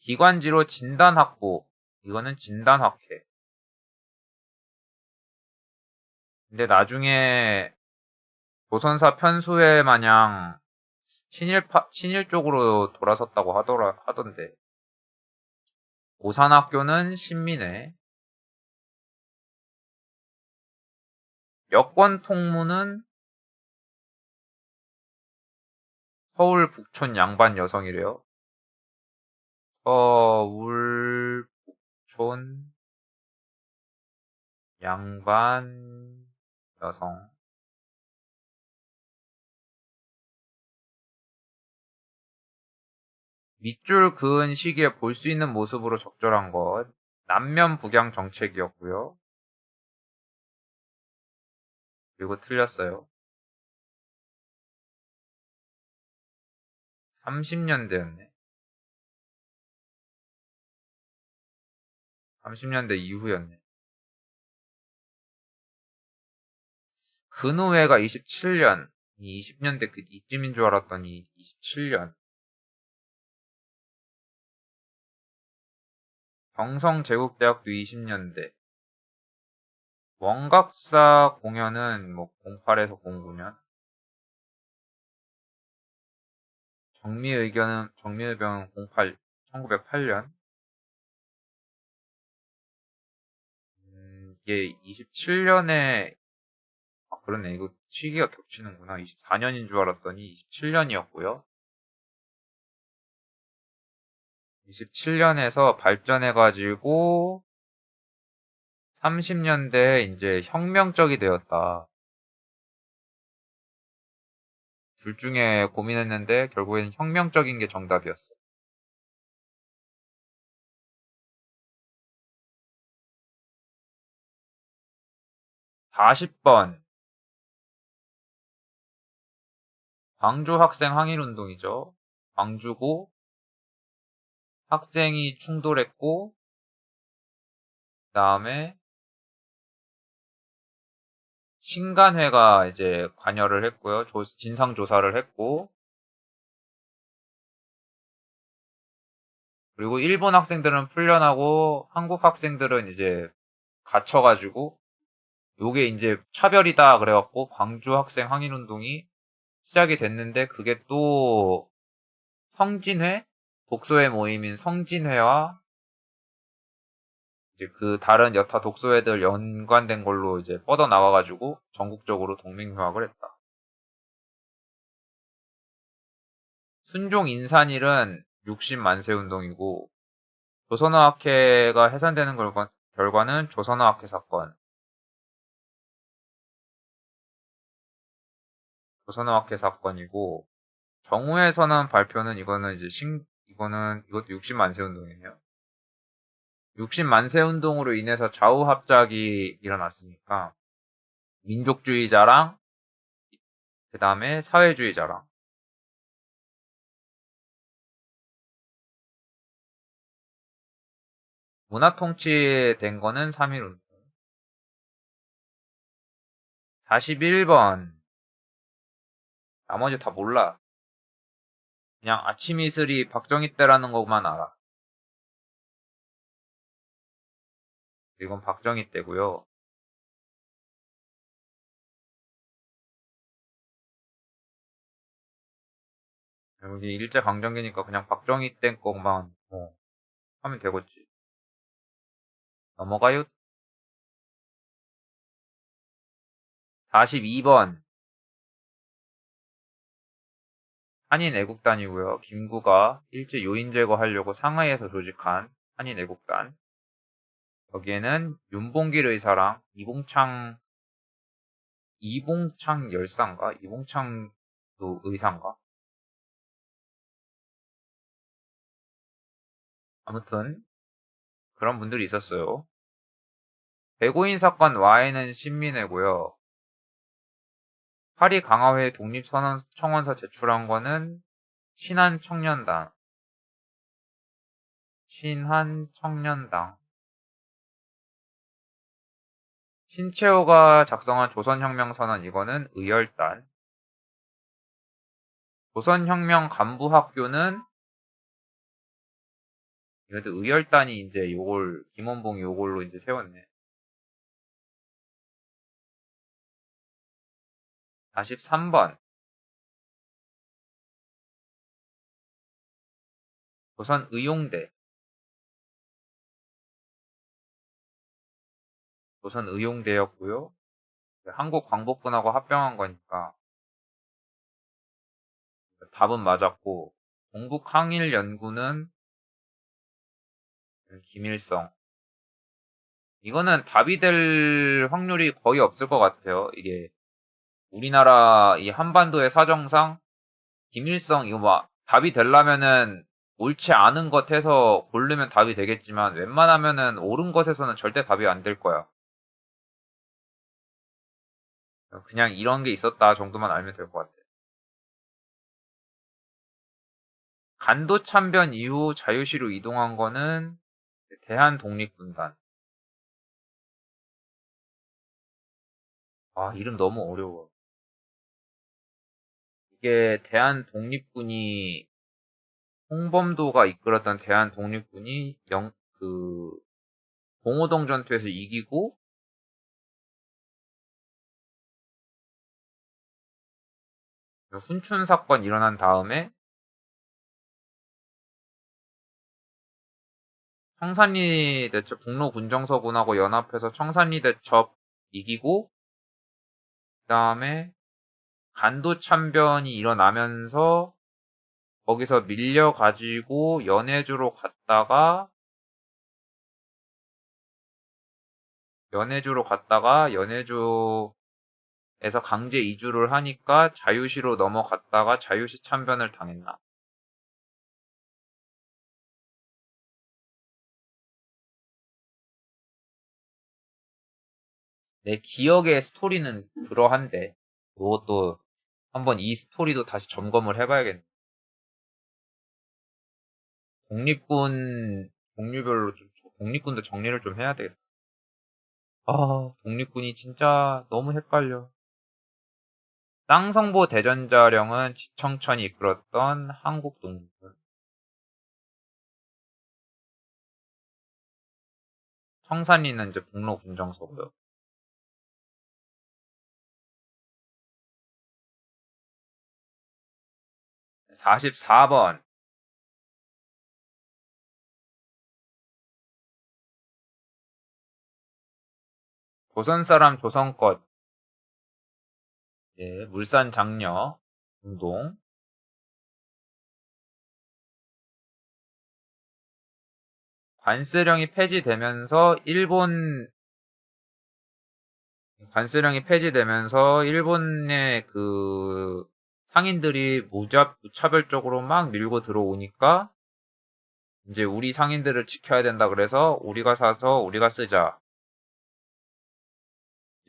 기관지로 진단확보. 이거는 진단학회. 근데 나중에 조선사 편수회 마냥 친일 쪽으로 돌아섰다고 하던데. 오산학교는 신민회. 여권 통무는 서울 북촌 양반 여성이래요. 서울 북촌 양반 여성. 밑줄 그은 시기에 볼 수 있는 모습으로 적절한 것. 남면 북양 정책이었고요. 그리고 틀렸어요. 30년대였네. 30년대 이후였네. 근후회가 27년. 20년대 이쯤인 줄 알았더니 27년. 경성제국대학도 20년대. 원각사 공연은 뭐 08에서 09년. 정미의병은 1908년. 이게 27년에, 아, 그러네. 이거 시기가 겹치는구나. 24년인 줄 알았더니 27년이었고요. 27년에서 발전해가지고 30년대에 이제 혁명적이 되었다. 둘 중에 고민했는데 결국에는 혁명적인 게 정답이었어. 40번. 광주 학생 항일운동이죠. 광주고 학생이 충돌했고 그다음에 신간회가 이제 관여를 했고요. 진상조사를 했고 그리고 일본 학생들은 풀려나고 한국 학생들은 이제 갇혀가지고 요게 이제 차별이다 그래갖고 광주 학생 항일운동이 시작이 됐는데 그게 또 성진회? 독서회 모임인 성진회와 이제 그 다른 여타 독서회들 연관된 걸로 이제 뻗어 나와가지고 전국적으로 동맹휴학을 했다. 순종 인산일은 60만세 운동이고 조선어학회가 해산되는 결과는 조선어학회 사건. 조선어학회 사건이고 정우회 선언 발표는 이것도 60만세 운동이에요. 60만세 운동으로 인해서 좌우합작이 일어났으니까 민족주의자랑 그 다음에 사회주의자랑 문화통치된 거는 3.1운동. 41번. 나머지 다 몰라. 그냥 아침 이슬이 박정희 때라는 것만 알아. 이건 박정희 때고요. 여기 일제강점기니까 그냥 박정희 때 것만 하면 되겠지. 넘어가요. 42번. 한인애국단이고요. 김구가 일제 요인 제거하려고 상하이에서 조직한 한인애국단. 여기에는 윤봉길 의사랑 이봉창 열사인가? 이봉창도 의사인가? 아무튼 그런 분들이 있었어요. 배고인 사건 와해는 신민회고요. 파리 강화회 독립선언 청원서 제출한 거는 신한청년당. 신채호가 작성한 조선혁명선언 이거는 의열단. 조선혁명 간부학교는 이것도 의열단이 이제 김원봉이 요걸로 이제 세웠네. 43번. 조선의용대. 조선의용대였고요. 한국광복군하고 합병한 거니까 답은 맞았고 동북항일연구는 김일성. 이거는 답이 될 확률이 거의 없을 것 같아요. 이게 우리나라 이 한반도의 사정상 김일성 이거 뭐 답이 되려면은 옳지 않은 것 해서 고르면 답이 되겠지만 웬만하면은 옳은 것에서는 절대 답이 안 될 거야. 그냥 이런 게 있었다 정도만 알면 될 것 같아. 간도 참변 이후 자유시로 이동한 거는 대한독립군단. 아, 이름 너무 어려워. 이게 대한독립군이 홍범도가 이끌었던 대한독립군이 그 봉오동 전투에서 이기고 훈춘 사건 일어난 다음에 청산리 대첩 북로 군정서군하고 연합해서 청산리 대첩 이기고 그 다음에 간도 참변이 일어나면서 거기서 밀려가지고 연해주로 갔다가 연해주에서 강제 이주를 하니까 자유시로 넘어갔다가 자유시 참변을 당했나? 내 기억의 스토리는 그러한데 그것도 한번 이 스토리도 다시 점검을 해봐야겠네. 독립군별로 독립군도 정리를 좀 해야 되겠다. 아, 독립군이 진짜 너무 헷갈려. 쌍성보 대전자령은 지청천이 이끌었던 한국 독립군. 청산리는 이제 북로 군정서고요. 44번. 조선 사람 조선껏. 예, 물산 장려 운동. 관세령이 폐지되면서 일본의 그 상인들이 무차별적으로 막 밀고 들어오니까 이제 우리 상인들을 지켜야 된다 그래서 우리가 사서 우리가 쓰자.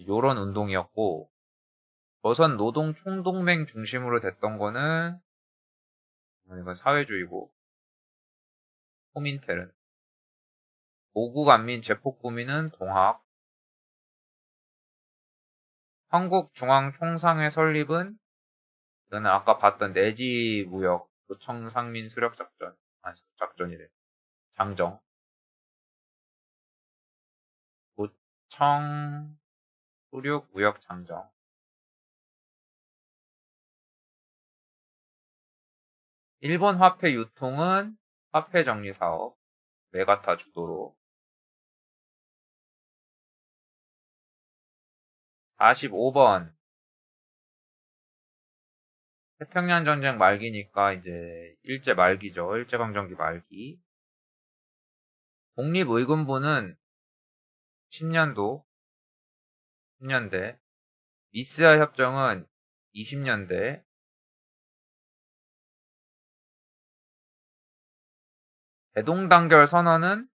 요런 운동이었고 조선 노동 총동맹 중심으로 됐던 거는 이건 사회주의고 호민텔은 모국 안민 제폭구민은 동학 한국중앙총상회 설립은 이거는 아까 봤던 내지무역 도청상민 수력작전 작전이래 장정 도청 수륙 무역 장정 일본 화폐 유통은 화폐 정리 사업 메가타 주도로 45번 태평양 전쟁 말기니까 이제 일제 말기죠. 일제강점기 말기. 독립의금부는 10년대, 미스아 협정은 20년대, 대동단결 선언은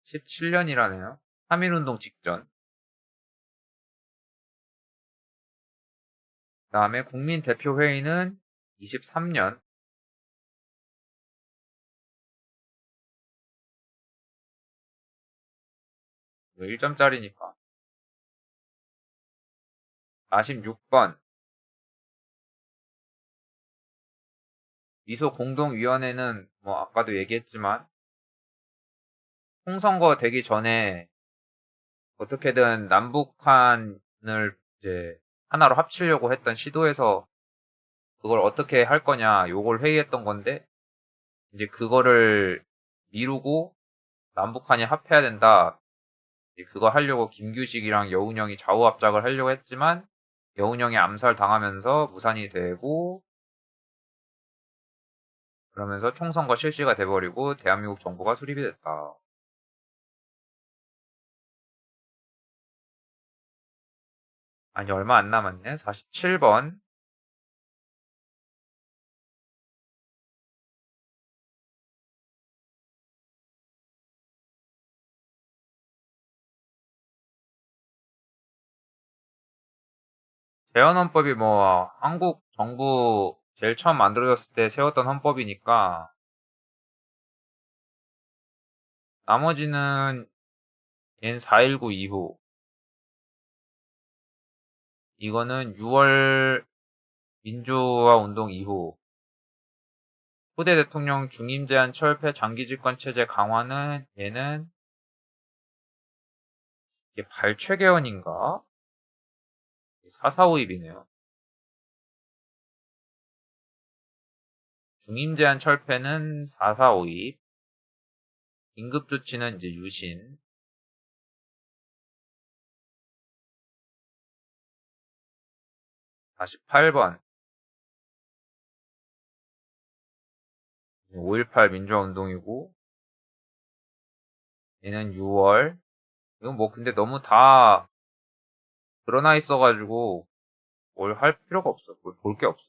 17년이라네요. 3.1운동 직전. 그 다음에 국민대표회의는 23년. 1점짜리니까. 46번. 미소 공동위원회는 뭐 아까도 얘기했지만 총선거 되기 전에 어떻게든 남북한을 이제 하나로 합치려고 했던 시도에서 그걸 어떻게 할 거냐 요걸 회의했던 건데 이제 그거를 미루고 남북한이 합해야 된다. 그거 하려고 김규식이랑 여운형이 좌우합작을 하려고 했지만 여운형이 암살 당하면서 무산이 되고 그러면서 총선거 실시가 돼버리고 대한민국 정부가 수립이 됐다. 아니 얼마 안 남았네. 47번. 재헌헌법이 뭐 한국 정부 제일 처음 만들어졌을 때 세웠던 헌법이니까 나머지는 얜 4.19 이후 이거는 6월 민주화 운동 이후 후대 대통령 중임 제한 철폐 장기 집권 체제 강화는 얘는 이게 발췌 개헌인가? 4.4.5입이네요. 중임 제한 철폐는 4.4.5입. 긴급 조치는 이제 유신. 48번. 5.18 민주화운동이고, 얘는 6월. 이건 뭐 근데 너무 다 드러나 있어가지고 뭘 할 필요가 없어. 뭘 볼 게 없어.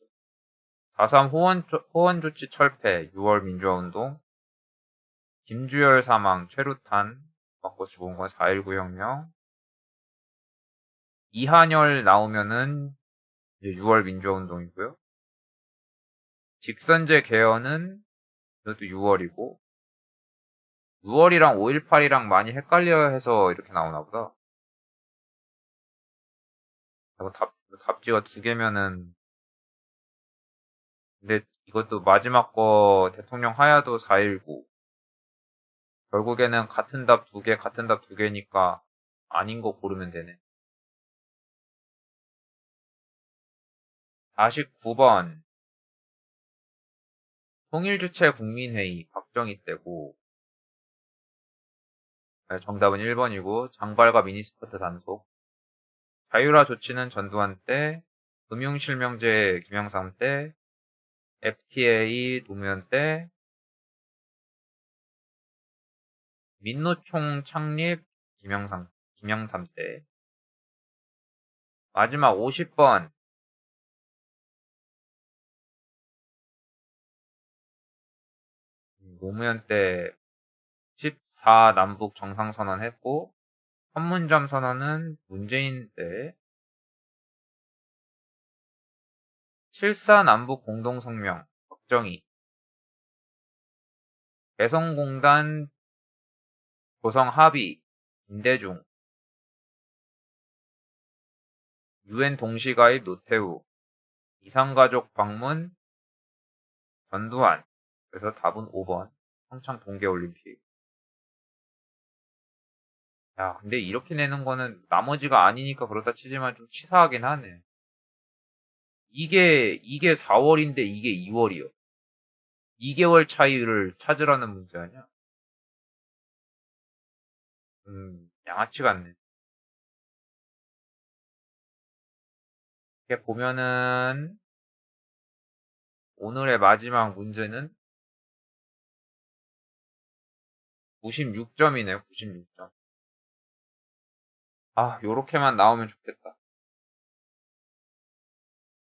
4.3 호원조치 철폐 6월 민주화운동. 김주열 사망 최루탄 맞고 죽은 건 4.19 혁명. 이한열 나오면은 이제 6월 민주화운동이고요. 직선제 개헌은 이것도 6월이고 6월이랑 5.18이랑 많이 헷갈려 해서 이렇게 나오나 보다. 답지가 두 개면은 근데 이것도 마지막 거 대통령 하야도 4.19 결국에는 같은 답 두 개, 같은 답 두 개니까 아닌 거 고르면 되네. 49번 통일주체 국민회의 박정희 때고 정답은 1번이고 장발과 미니스커트 단속 자유라 조치는 전두환 때 금융실명제 김영삼 때 FTA 노무현 때 민노총 창립 김영삼 때 마지막 50번 노무현 때 14 남북 정상선언 했고 판문점 선언은 문재인 때 7.4 남북 공동성명 박정희 개성공단 조성 합의 김대중 UN 동시가입 노태우 이산가족 방문 전두환 그래서 답은 5번 평창 동계올림픽. 야 근데 이렇게 내는 거는 나머지가 아니니까 그렇다 치지만 좀 치사하긴 하네. 이게 4월인데 이게 2월이요. 2개월 차이를 찾으라는 문제 아니야? 양아치 같네. 이렇게 보면은 오늘의 마지막 문제는 96점이네요. 96점. 아, 요렇게만 나오면 좋겠다.